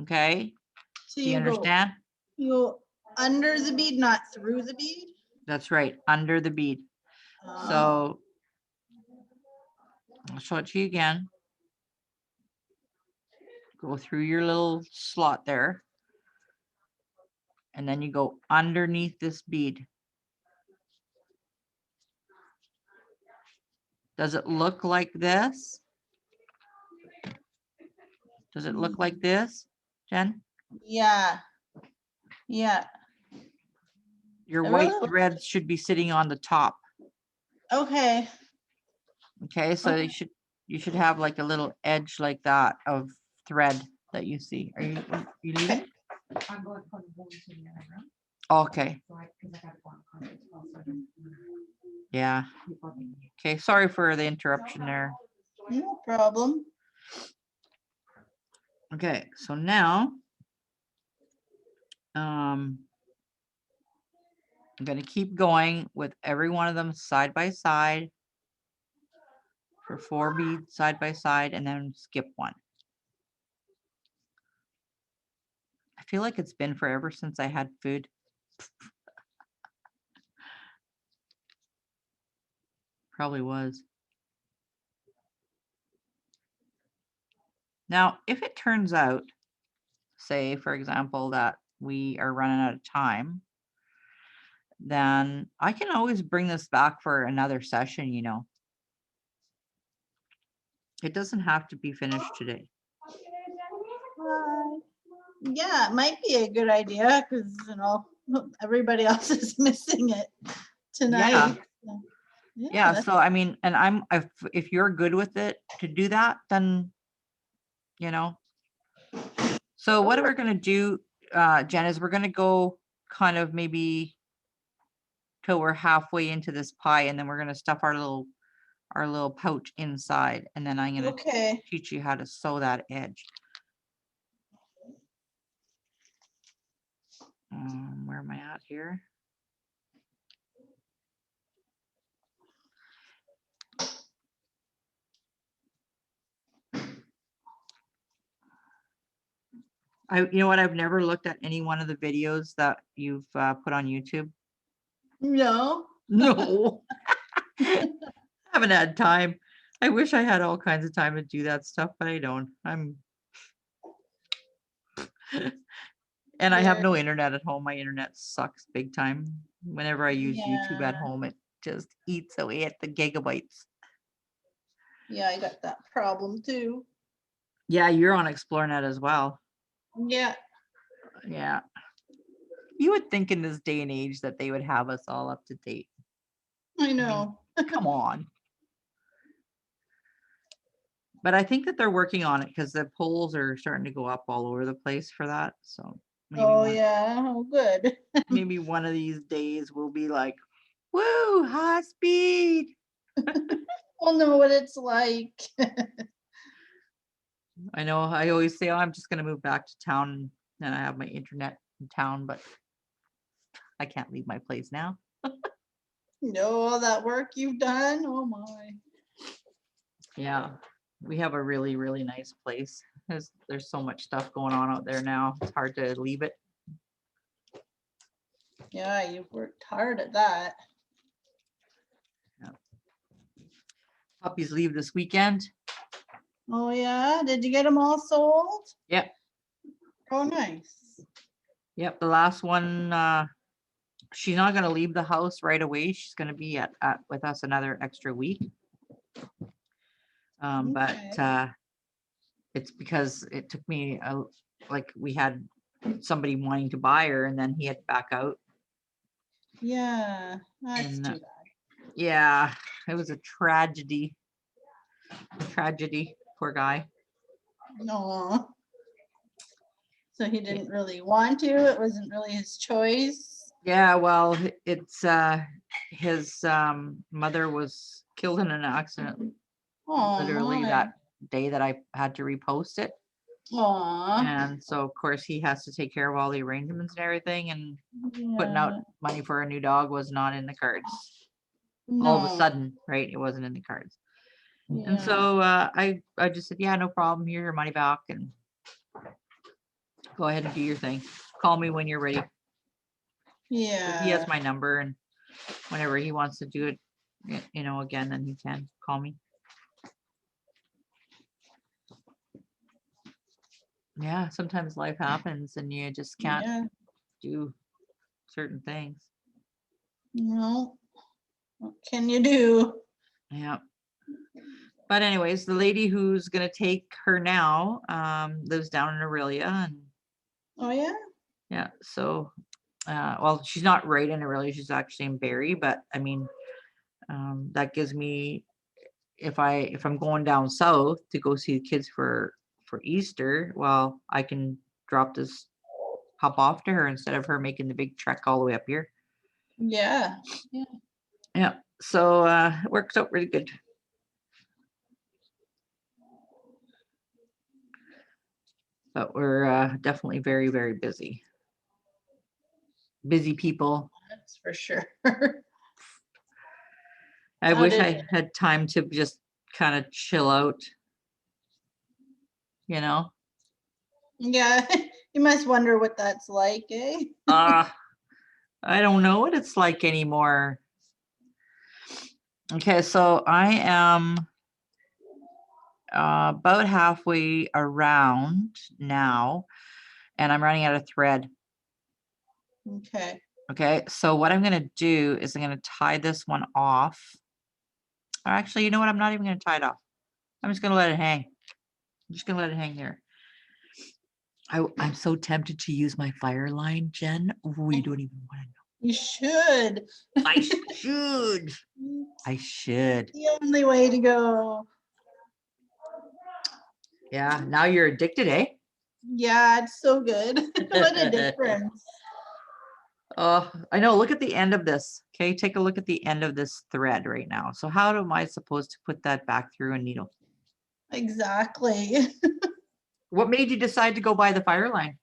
Okay, So do you understand? you go under the bead, not through the bead. That's right, under the bead. Oh. So I'll show it to you again. Go through your little slot there. And then you go underneath this bead. Does it look like this? Does it look like this, Jen? Yeah. Yeah. Your It white really looks- threads should be sitting on the top. Okay. Okay, so Okay. you should have like a little edge like that of thread that you see. Are you leaving? I'm going to go into the other room. Okay, So because I gotta go on conference call, so I don't wanna yeah. keep bugging you. Okay, sorry for the interruption there. No problem. Okay, so now I'm going to keep going with every one of them side by side for 4 beads side by side, and then skip one. I feel like it's been forever since I had food. Probably was. Now, if it turns out, say, for example, that we are running out of time, then I can always bring this back for another session, you know. It doesn't have to be finished today. Yeah, it might be a good idea because everybody else is missing it tonight. So, Yeah, that's- so I mean, and if you're good with it to do that, then you know. So what we're gonna do, Jen, is we're gonna go kind of maybe till we're halfway into this pie, and then we're gonna stuff our little pouch inside, and then I'm gonna Okay. teach you how to sew that edge. Where am I at here? You know what? I've never looked at any one of the videos that you've put on YouTube. No. No, haven't had time. I wish I had all kinds of time to do that stuff, but I don't. And I have There- no internet at home. My internet sucks big time. Whenever I use YouTube at Yeah. home, it just eats away at the gigabytes. Yeah, I got that problem too. Yeah, you're on ExploreNet as well. Yeah. Yeah. You would think in this day and age that they would have us all up to date. I know. Come on. But I think that they're working on it because the polls are starting to go up all over the place for that. So maybe Oh yeah. Oh good. maybe one of these days we'll be like, woo, high speed. I'll know what it's like. I know I always say, oh, I'm just going to move back to town and I have my internet in town, but I can't leave my place now. All that work you've done. Oh my. Yeah, we have a really, really nice place. There's so much stuff going on out there now. It's hard to leave it. Yeah, you've worked hard at that. Puppies leave this weekend. Oh yeah. Did you get them all sold? Yep. Oh nice. Yep. The last one, she's not going to leave the house right away. She's going to be at with us another extra week. But Okay. it's because it took me, like we had somebody wanting to buy her and then he had to back out. Yeah, that's And too yeah, it was a tragedy. Tragedy, poor guy. bad. No. So he didn't really want to. It wasn't really his choice. Yeah, well, it's his mother was killed in an accident literally Oh, that day that I had to repost it. aw. And so of course he has to take care of all the arrangements and everything, and putting out Yeah. money for a new dog was not in the cards. All of a No. sudden, right? It wasn't in the cards. And Yeah. so I just said, yeah, no problem. Here's your money back and go ahead and do your thing. Call me when you're ready. 'Cause he has Yeah. my number, and whenever he wants to do it, you know, again, then he can call me. Yeah, sometimes life happens and you just can't Yeah. do certain things. No. What can you do? Yeah. But anyways, the lady who's gonna take her now lives down in Aurelia, and Oh yeah. yeah, so well, she's not right in Aurelia, she's actually in Barrie, but I mean, that gives me, if I'm going down south to go see the kids for Easter, well, I can drop this, hop off to her instead of her making the big trek all the way up here. Yeah. Yeah, so it works out really good. But we're definitely very, very busy. Busy people. That's for sure. I How wish did I had time to just kind of chill out, you know? Yeah. You must wonder what that's like, eh? I don't know what it's like anymore. Okay, so I am about halfway around now, and I'm running out of thread. Okay. Okay, so what I'm gonna do is I'm gonna tie this one off. Or actually, you know what? I'm not even gonna tie it off. I'm just gonna let it hang. I'm just gonna let it hang there. I'm so tempted to use my fire line, Jen. We don't even want to know. You should. I should. I should. The only way to go. Yeah, now you're addicted, eh? Yeah, it's so good. What a difference. Oh, I know. Look at the end of this. Okay, take a look at the end of this thread right now. So how am I supposed to put that back through a needle? Exactly. What made you decide to go by the fire line?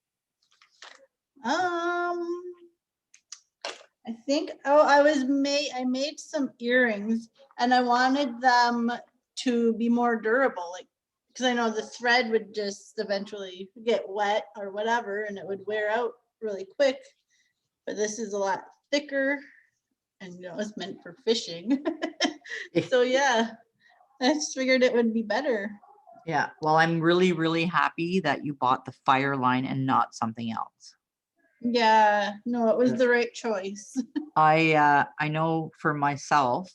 I think I made some earrings and I wanted them to be more durable, like because I know the thread would just eventually get wet or whatever and it would wear out really quick. But this is a lot thicker and it's meant for fishing. So yeah, I just figured it would be better. Yeah, well, I'm really, really happy that you bought the fire line and not something else. Yeah, no, it was the right choice. I know for myself,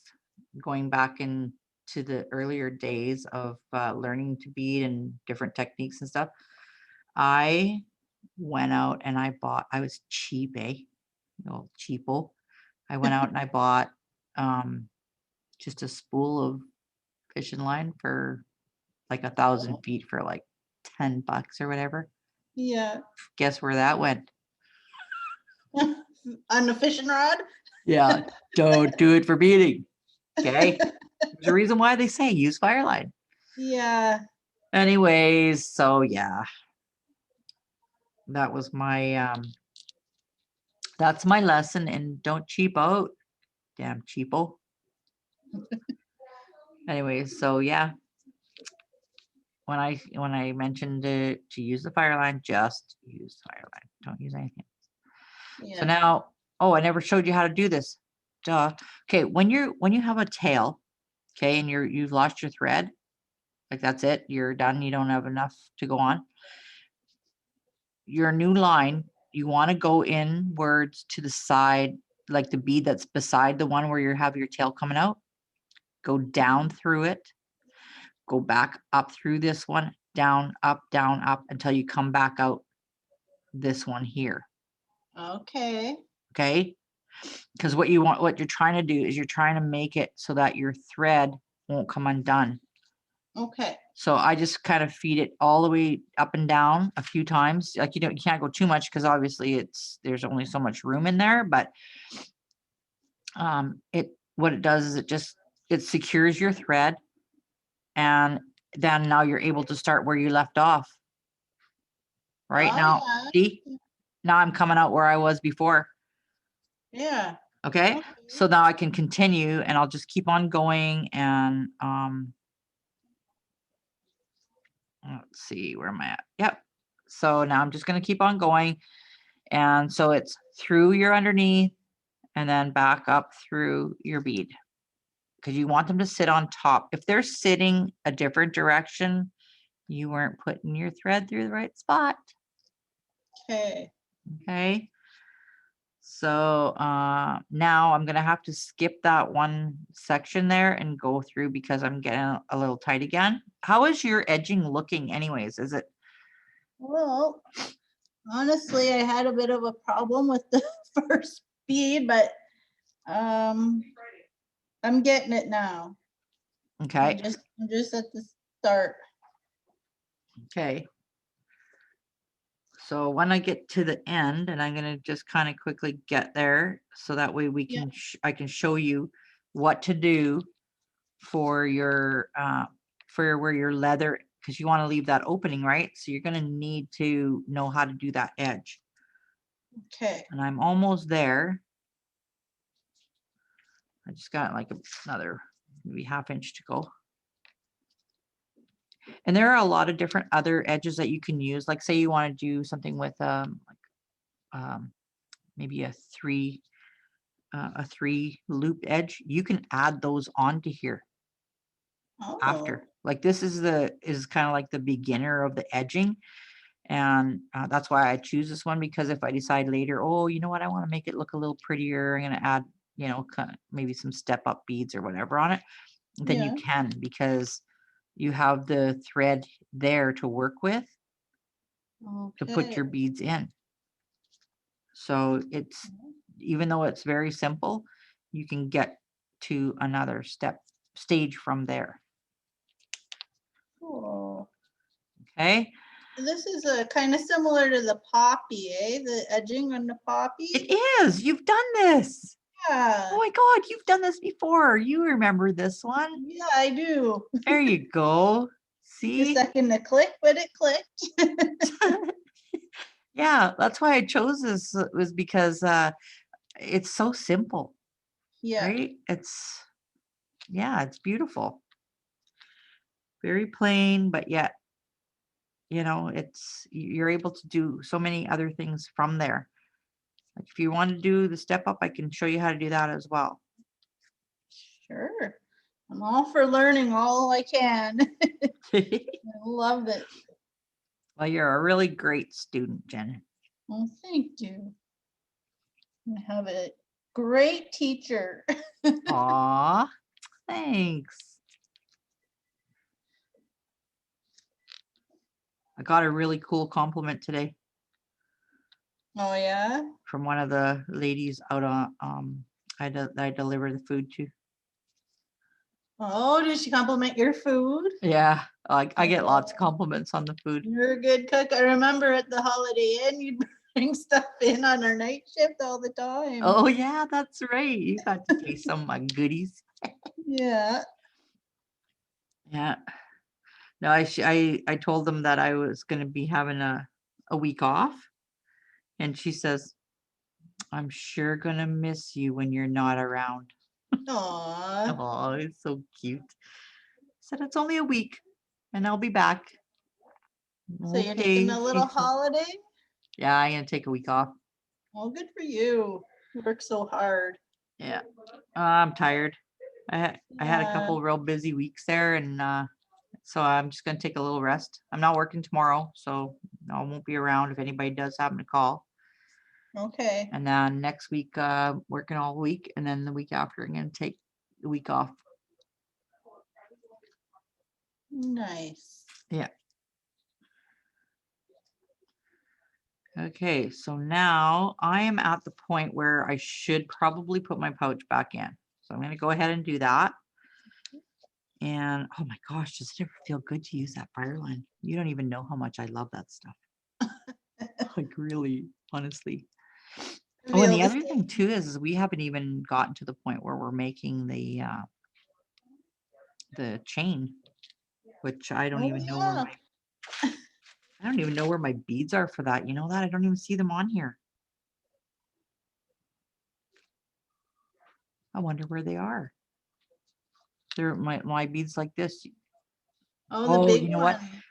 going back into the earlier days of learning to bead and different techniques and stuff, I went out and I was cheap, eh? No, cheapo. I went out and I bought just a spool of fishing line for like 1,000 feet for like $10 or whatever. Yeah. Guess where that went? On the fishing rod? Yeah, don't do it for beading. Okay. There's a reason why they say use fireline. Yeah. Anyways, so yeah. That was my that's my lesson, and don't cheap out. Damn cheapo. Anyways, so yeah. When I mentioned to use the fire line, just use the fire line. Don't use anything. So Yeah. now, oh, I never showed you how to do this. Duh. Okay, when you have a tail, okay, and you've lost your thread, like that's it, you're done, you don't have enough to go on. Your new line, you want to go inwards to the side, like the bead that's beside the one where you have your tail coming out. Go down through it, go back up through this one, down, up, until you come back out this one here. Okay. Okay? Because what you're trying to do is you're trying to make it so that your thread won't come undone. Okay. So I just kind of feed it all the way up and down a few times. Like you can't go too much because obviously there's only so much room in there, but what it does is it secures your thread, and then now you're able to start where you left off. Right Oh, now, yeah. see? Now I'm coming out where I was before. Yeah. Okay. Okay. So now I can continue and I'll just keep on going and let's see, where am I at? Yep. So now I'm just going to keep on going. And so it's through your underneath and then back up through your bead, because you want them to sit on top. If they're sitting a different direction, you weren't putting your thread through the right spot. Okay. Okay. So now I'm going to have to skip that one section there and go through because I'm getting a little tight again. How is your edging looking anyways? Is it? Well, honestly, I had a bit of a problem with the first bead, but I'm getting it now. Okay. I'm just at the start. Okay. So when I get to the end, and I'm going to just kind of quickly get there so that way we Yeah. can I can show you what to do for your where your leather, because you want to leave that opening, right? So you're going to need to know how to do that edge. Okay. And I'm almost there. I just got like another maybe half inch to go. And there are a lot of different other edges that you can use. Like say you want to do something with maybe a three loop edge. You can add those onto here after. Like this is kind of like the beginner of the edging. And that's why I choose this one, because if I decide later, oh, you know what, I want to make it look a little prettier, I'm going to add, kind of maybe some step up beads or whatever on it, then you Yeah. can, because you have the thread there to work with to put Okay. your beads in. So it's, even though it's very simple, you can get to another stage from there. Cool. Okay. This is a kind of similar to the poppy, eh? The edging on the poppy. It is. You've done this. Yeah. Oh my God, you've done this before. You remember this one. Yeah, I do. There you go. Took a See? second to click, but it clicked. Yeah, that's why I chose this, was because it's so simple, Yeah. right? Yeah, it's beautiful. Very plain, but yet, you're able to do so many other things from there. Like if you want to do the step up, I can show you how to do that as well. Sure. I'm all for learning all I can. I love it. Well, you're a really great student, Jen. Well, thank you. I have a great teacher. Aw, thanks. I got a really cool compliment today Oh, yeah? from one of the ladies out on I deliver the food to. Oh, did she compliment your food? Yeah, I get lots of Oh. compliments on the food. You're a good cook. I remember at the Holiday Inn, you'd bring stuff in on our night shift all the time. Oh yeah, that's right. You got to taste some of my goodies. Yeah. Yeah. No, I told them that I was going to be having a week off, and she says, "I'm sure gonna miss you when you're not around." Aw. Oh, it's so cute. I said it's only a week, and I'll be back. So you're taking Okay, a she little said. holiday? Yeah, I'm gonna take a week off. Well, good for you. You work so hard. Yeah, I'm tired. I had a Yeah. couple real busy weeks there, and so I'm just gonna take a little rest. I'm not working tomorrow, so I won't be around if anybody does happen to call. Okay. And then next week, working all week, and then the week after, I'm gonna take the week off. Nice. Yeah. Okay, so now I am at the point where I should probably put my pouch back in. So I'm going to go ahead and do that. And oh my gosh, does it ever feel good to use that fire line? You don't even know how much I love that stuff. Like really, honestly. Oh, and Feel the the other same. thing too is we haven't even gotten to the point where we're making the chain, which I don't Oh, even know where yeah. I don't even know where my beads are for that. You know that? I don't even see them on here. I wonder where they are. They're my beads like this. Oh, the Oh, big you know what? one.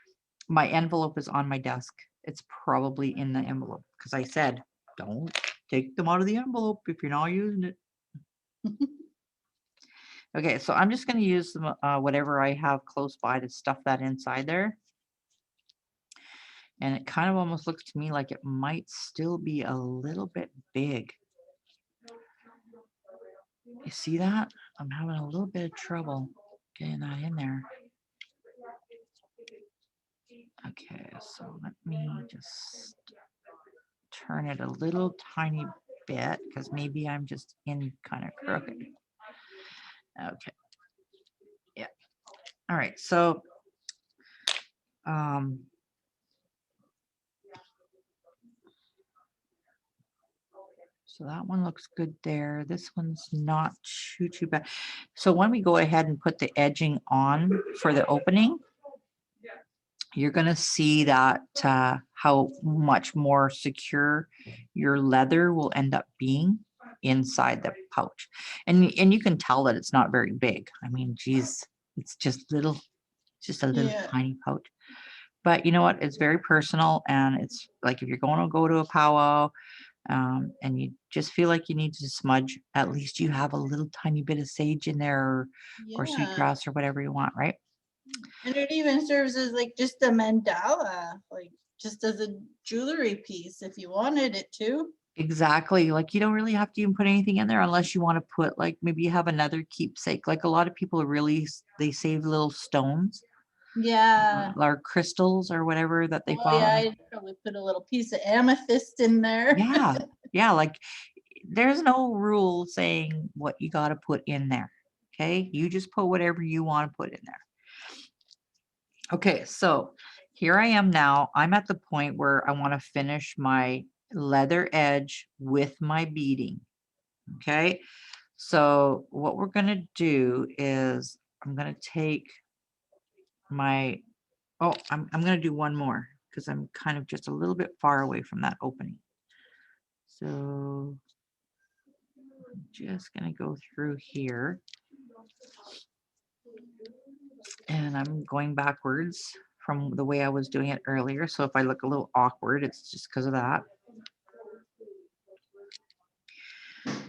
My envelope is on my desk. It's probably in the envelope because I said, don't take them out of the envelope if you're not using it. Okay, so I'm just going to use them, whatever I have close by to stuff that inside there. And it kind of almost looks to me like it might still be a little bit big. You see that? I'm having a little bit of trouble getting that in there. Okay, so let me just turn it a little tiny bit because maybe I'm just in kind of crooked. Okay. Yeah. All right. So, um, so that one looks good there. This one's not too bad. So when we go ahead and put the edging on for the opening, you're going to see that how much more secure your leather will end up being inside the pouch. And you can tell that it's not very big. I mean, geez, it's just little, just a little Yeah. tiny pouch. But you know what? It's very personal, and it's like if you're going to go to a powwow, and you just feel like you need to smudge, at least you have a little tiny bit of sage in there, or Yeah. sweetgrass, or whatever you want, right? And it even serves as like just a mandala, like just as a jewelry piece if you wanted it to. Exactly. Like you don't really have to even put anything in there unless you want to put like maybe you have another keepsake. Like a lot of people really they save little stones Yeah. or crystals or whatever that they Oh yeah, find. I'd probably put a little piece of amethyst in there. Yeah. Yeah. Like there's no rule saying what you got to put in there. Okay. You just put whatever you want to put in there. Okay. So here I am now. I'm at the point where I want to finish my leather edge with my beading. Okay. So what we're going to do is I'm going to take my, I'm going to do one more because I'm kind of just a little bit far away from that opening. So I'm just going to go through here and I'm going backwards from the way I was doing it earlier. So if I look a little awkward, it's just because of that.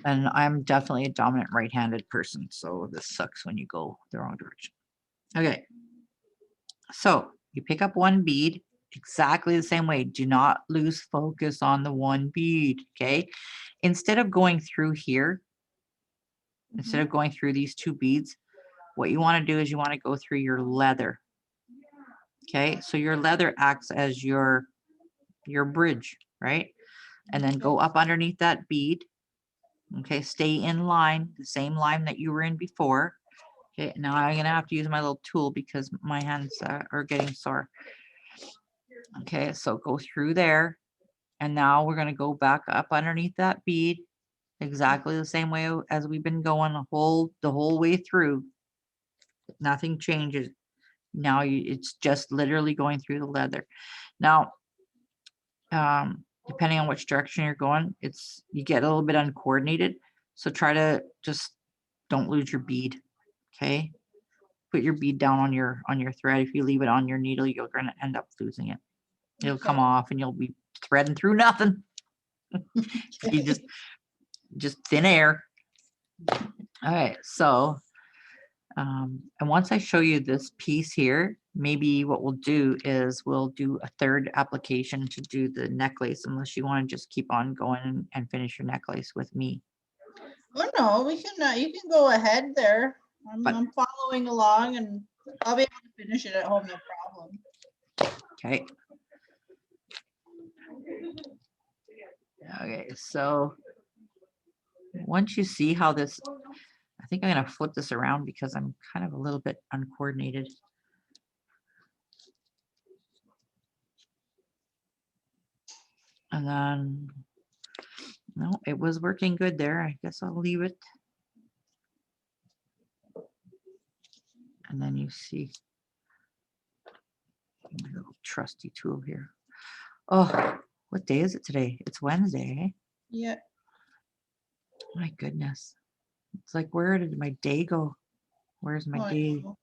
And I'm definitely a dominant right-handed person. So this sucks when you go the wrong direction. Okay. So you pick up one bead exactly the same way. Do not lose focus on the one bead. Okay. Instead of going through here, instead of going through these two beads, what you want to do is you want to go through your leather. Okay. So your leather acts as your bridge, right? And then go up underneath that bead. Okay. Stay in line, the same line that you were in before. Okay. Now I'm going to have to use my little tool because my hands are getting sore. Okay. So go through there. And now we're going to go back up underneath that bead exactly the same way as we've been going the whole way through. Nothing changes. Now it's just literally going through the leather. Now, depending on which direction you're going, you get a little bit uncoordinated. So try to just don't lose your bead. Okay. Put your bead down on your thread. If you leave it on your needle, you're going to end up losing it. It'll come Okay. off and you'll be threading through nothing. You just thin air. All right, so and once I show you this piece here, maybe what we'll do is we'll do a third application to do the necklace, unless you want to just keep on going and finish your necklace with me. Oh no, we can. You can go ahead there. But I'm following along, and I'll be able to finish it at home, no problem. Okay. Okay, so once you see how this, I think I'm gonna flip this around because I'm kind of a little bit uncoordinated. And then, no, it was working good there. I guess I'll leave it. And then you see my little trusty tool here. Oh, what day is it today? It's Wednesday. Eh? Yeah. My goodness. It's like, where did my day go? Where's my Oh, I day? know.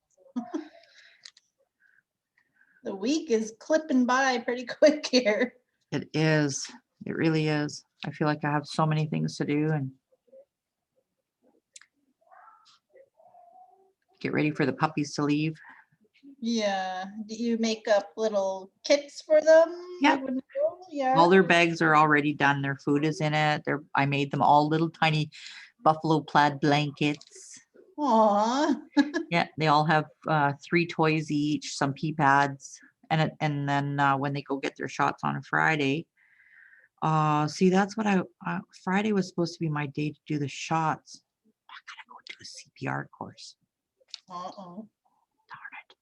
The week is clipping by pretty quick here. It is. It really is. I feel like I have so many things to do and get ready for the puppies to leave. Yeah. Do you make up little kits for them? Yeah. Like when they go? Yeah. All their bags are already done. Their food is in it. I made them all little tiny buffalo plaid blankets. Aw. Yeah, they all have 3 toys each, some pee pads, and then when they go get their shots on Friday, see, that's what Friday was supposed to be my day to do the shots. I gotta go do a CPR course. Uh-oh. Darn it.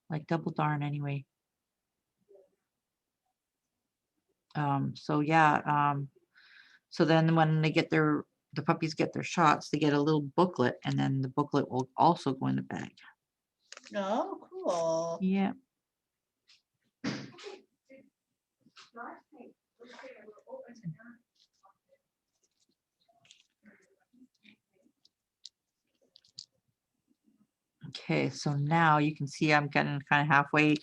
Like double darn anyway. So yeah, so then when they get the puppies get their shots, they get a little booklet, and then the booklet will also go in the bag. Oh, cool. Yeah. Okay, so now you can see I'm getting kind of halfway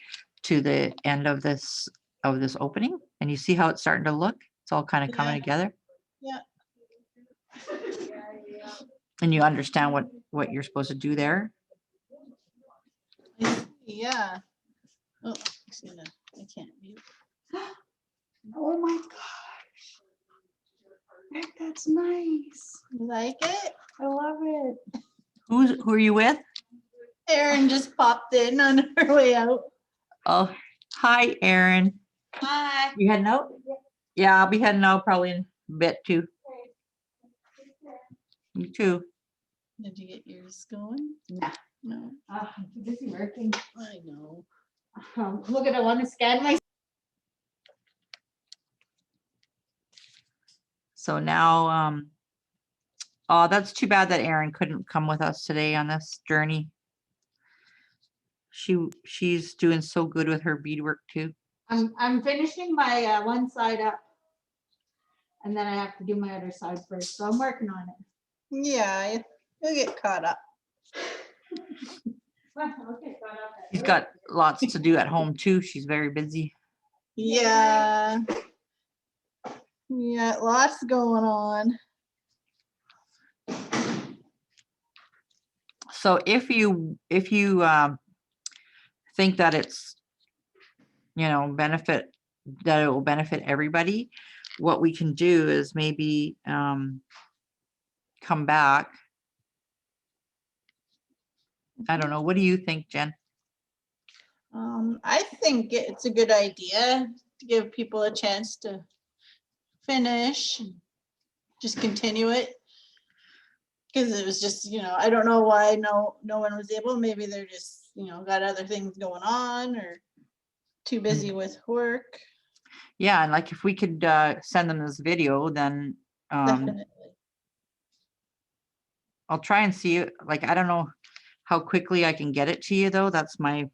to the end of this opening, and you see how it's starting to look. It's all kind of coming Yeah. together, Yeah. and you understand what you're supposed to do there. Yeah. Oh, I can't mute. Oh my gosh. That's nice. You like it? I love it. Who are you with? Erin just popped in on her way out. Oh, hi, Erin. Hi. You heading out? Yeah, I'll be heading out probably in a bit too. You too. Did you get yours going? No. No. I'm too busy working. I know. Look at, I want to scan my. So now, oh, that's too bad that Erin couldn't come with us today on this journey. She's doing so good with her beadwork too. I'm finishing my one side up. And then I have to do my other side first. So I'm working on it. Yeah, you'll get caught up. Well, okay, got up at She's got lots to do at home too. She's very busy. Yeah. Yeah, lots going on. So if you think that it's, you know, that it will benefit everybody, what we can do is maybe come back. I don't know. What do you think, Jen? I think it's a good idea to give people a chance to finish, and just continue it. Because it was just, I don't know why no one was able. Maybe they're just, got other things going on or too busy with work. Yeah, and like if we could send them this video, then Definitely. I'll try and see it. Like, I don't know how quickly I can get it to you though. That's my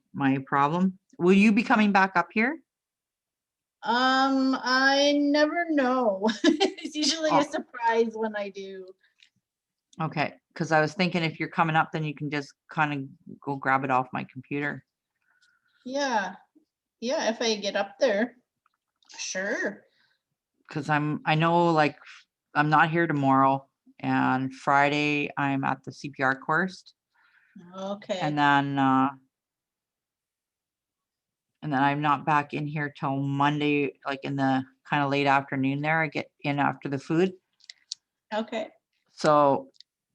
problem. Will you be coming back up here? I never know. It's usually Oh. a surprise when I do. Okay, because I was thinking if you're coming up, then you can just kind of go grab it off my computer. Yeah. Yeah, if I get up there. Sure. Because I know like I'm not here tomorrow, and Friday I'm at the CPR course, Okay. and then I'm not back in here till Monday, like in the kind of late afternoon there. I get in after the food. Okay. So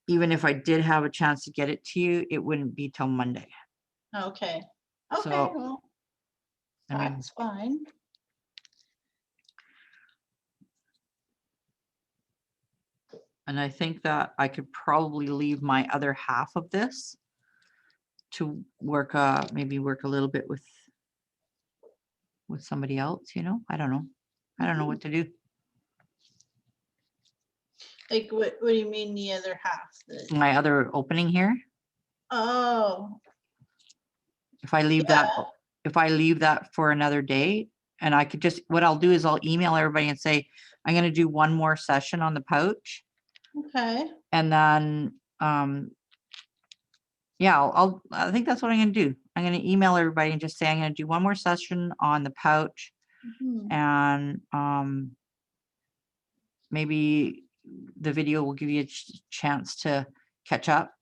even if I did have a chance to get it to you, it wouldn't be till Monday. Okay. Okay, So, well, I mean, that's fine. and I think that I could probably leave my other half of this to work, maybe work a little bit with somebody else, you know? I don't know. I don't know what to do. Like, what do you mean the other half? My other opening here, Oh, if I leave that, if I leave that for another day, and I could just, what I'll do is I'll email everybody and say, I'm gonna do one more session on the pouch. okay. And then, yeah, I think that's what I'm gonna do. I'm gonna email everybody and just say, I'm gonna do one more session on the pouch, Mhm. and, maybe the video will give you a chance to catch up.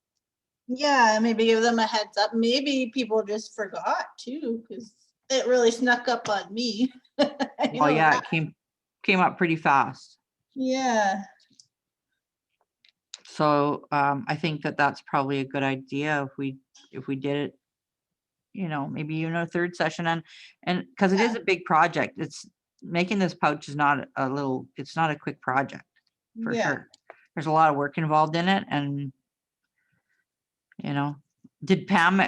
Yeah, maybe give them a heads up. Maybe people just forgot too, because it really snuck up on me. I Well, know yeah, that. it came up pretty fast. Yeah, So, I think that that's probably a good idea if we did it, you know, maybe even a third session, and because it is a big project. It's making this pouch is not a little, it's not a quick project for yeah. sure. There's a lot of work involved in it, and you know, did Pam,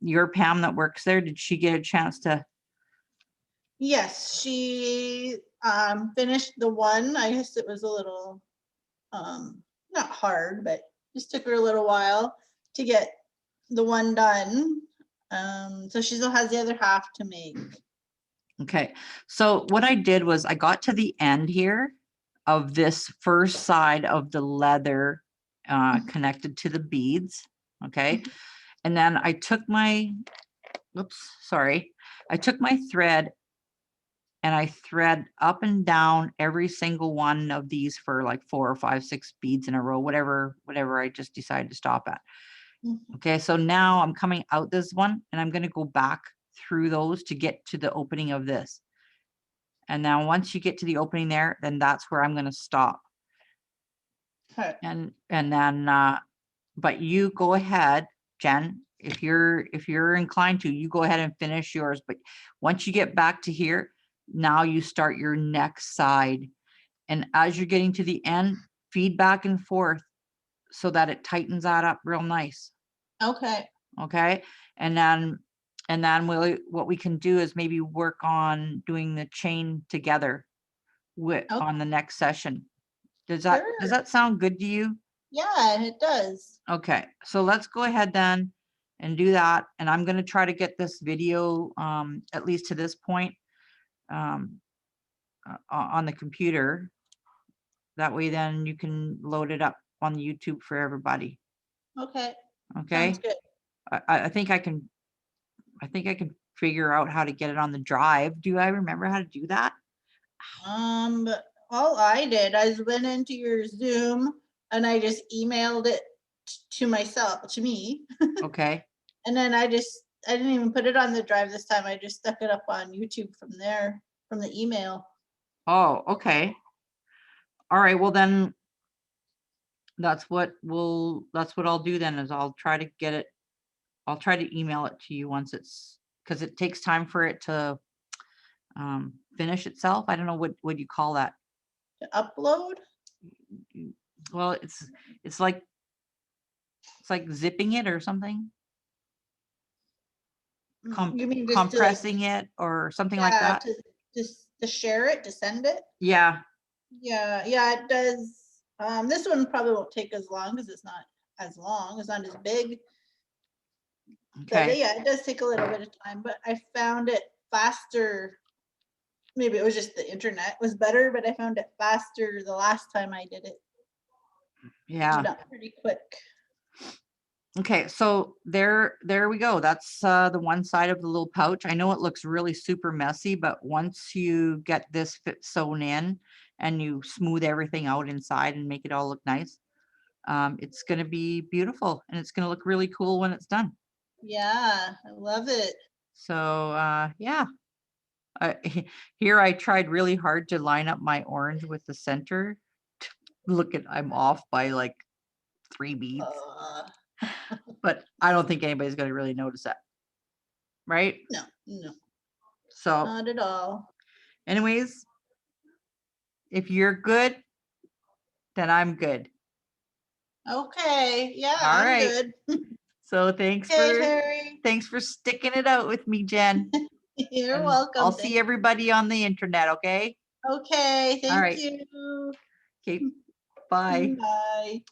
your Pam that works there, did she get a chance to? Yes, she finished the one. I guess it was a little not hard, but just took her a little while to get the one done. So she still has the other half to make. Okay, so what I did was I got to the end here of this first side of the leather connected to the beads, okay? And then I took my, oops, sorry. I took my thread and I thread up and down every single one of these for like 4 or 5, 6 beads in a row, whatever I just decided to stop at. Mhm. Okay, so now I'm coming out this one and I'm gonna go back through those to get to the opening of this. And now once you get to the opening there, then that's where I'm gonna stop. Okay. And then, but you go ahead, Jen, if you're inclined to, you go ahead and finish yours. But once you get back to here, now you start your next side. And as you're getting to the end, feed back and forth so that it tightens that up real nice. Okay. Okay. And then what we can do is maybe work on doing the chain together with Okay. on the next session. Does Sure. that sound good to you? Yeah, it does. Okay, so let's go ahead then and do that. And I'm gonna try to get this video, at least to this point, um, on the computer. That way then you can load it up on YouTube for everybody. Okay. Okay, Sounds good. I think I can figure out how to get it on the drive. Do I remember how to do that? But all I did, I went into your Zoom and I just emailed it to myself, to me. Okay, And then I didn't even put it on the drive this time. I just stuck it up on YouTube from there, from the email. oh, okay. All right, well then, that's what I'll do then, is I'll try to get it. I'll try to email it to you once it's, because it takes time for it to finish itself. I don't know what you call that. To upload? Well, it's like zipping it or something, You mean just to like, compressing it or something like yeah, that. to just to share it, to send it? Yeah. Yeah, yeah, it does. This one probably won't take as long because it's not as long, it's not as big. But Okay. yeah, it does take a little bit of time, but I found it faster. Maybe it was just the internet was better, but I found it faster the last time I did it. Yeah. Done pretty quick. Okay, so there we go. That's the one side of the little pouch. I know it looks really super messy, but once you get this fit sewn in and you smooth everything out inside and make it all look nice, it's going to be beautiful and it's going to look really cool when it's done. Yeah, I love it. So yeah, here I tried really hard to line up my orange with the center. Look at, I'm off by like 3 beads, Uh, but I don't think anybody's gonna really notice that. Right? no, no, So not at all. anyways, if you're good, then I'm good. Okay, yeah, All I'm right. good. So Okay, Terry, thanks for sticking it out with me, Jen. you're And welcome. I'll Thank- see everybody on the internet, okay? Okay, thank right. you. Okay, bye. Bye.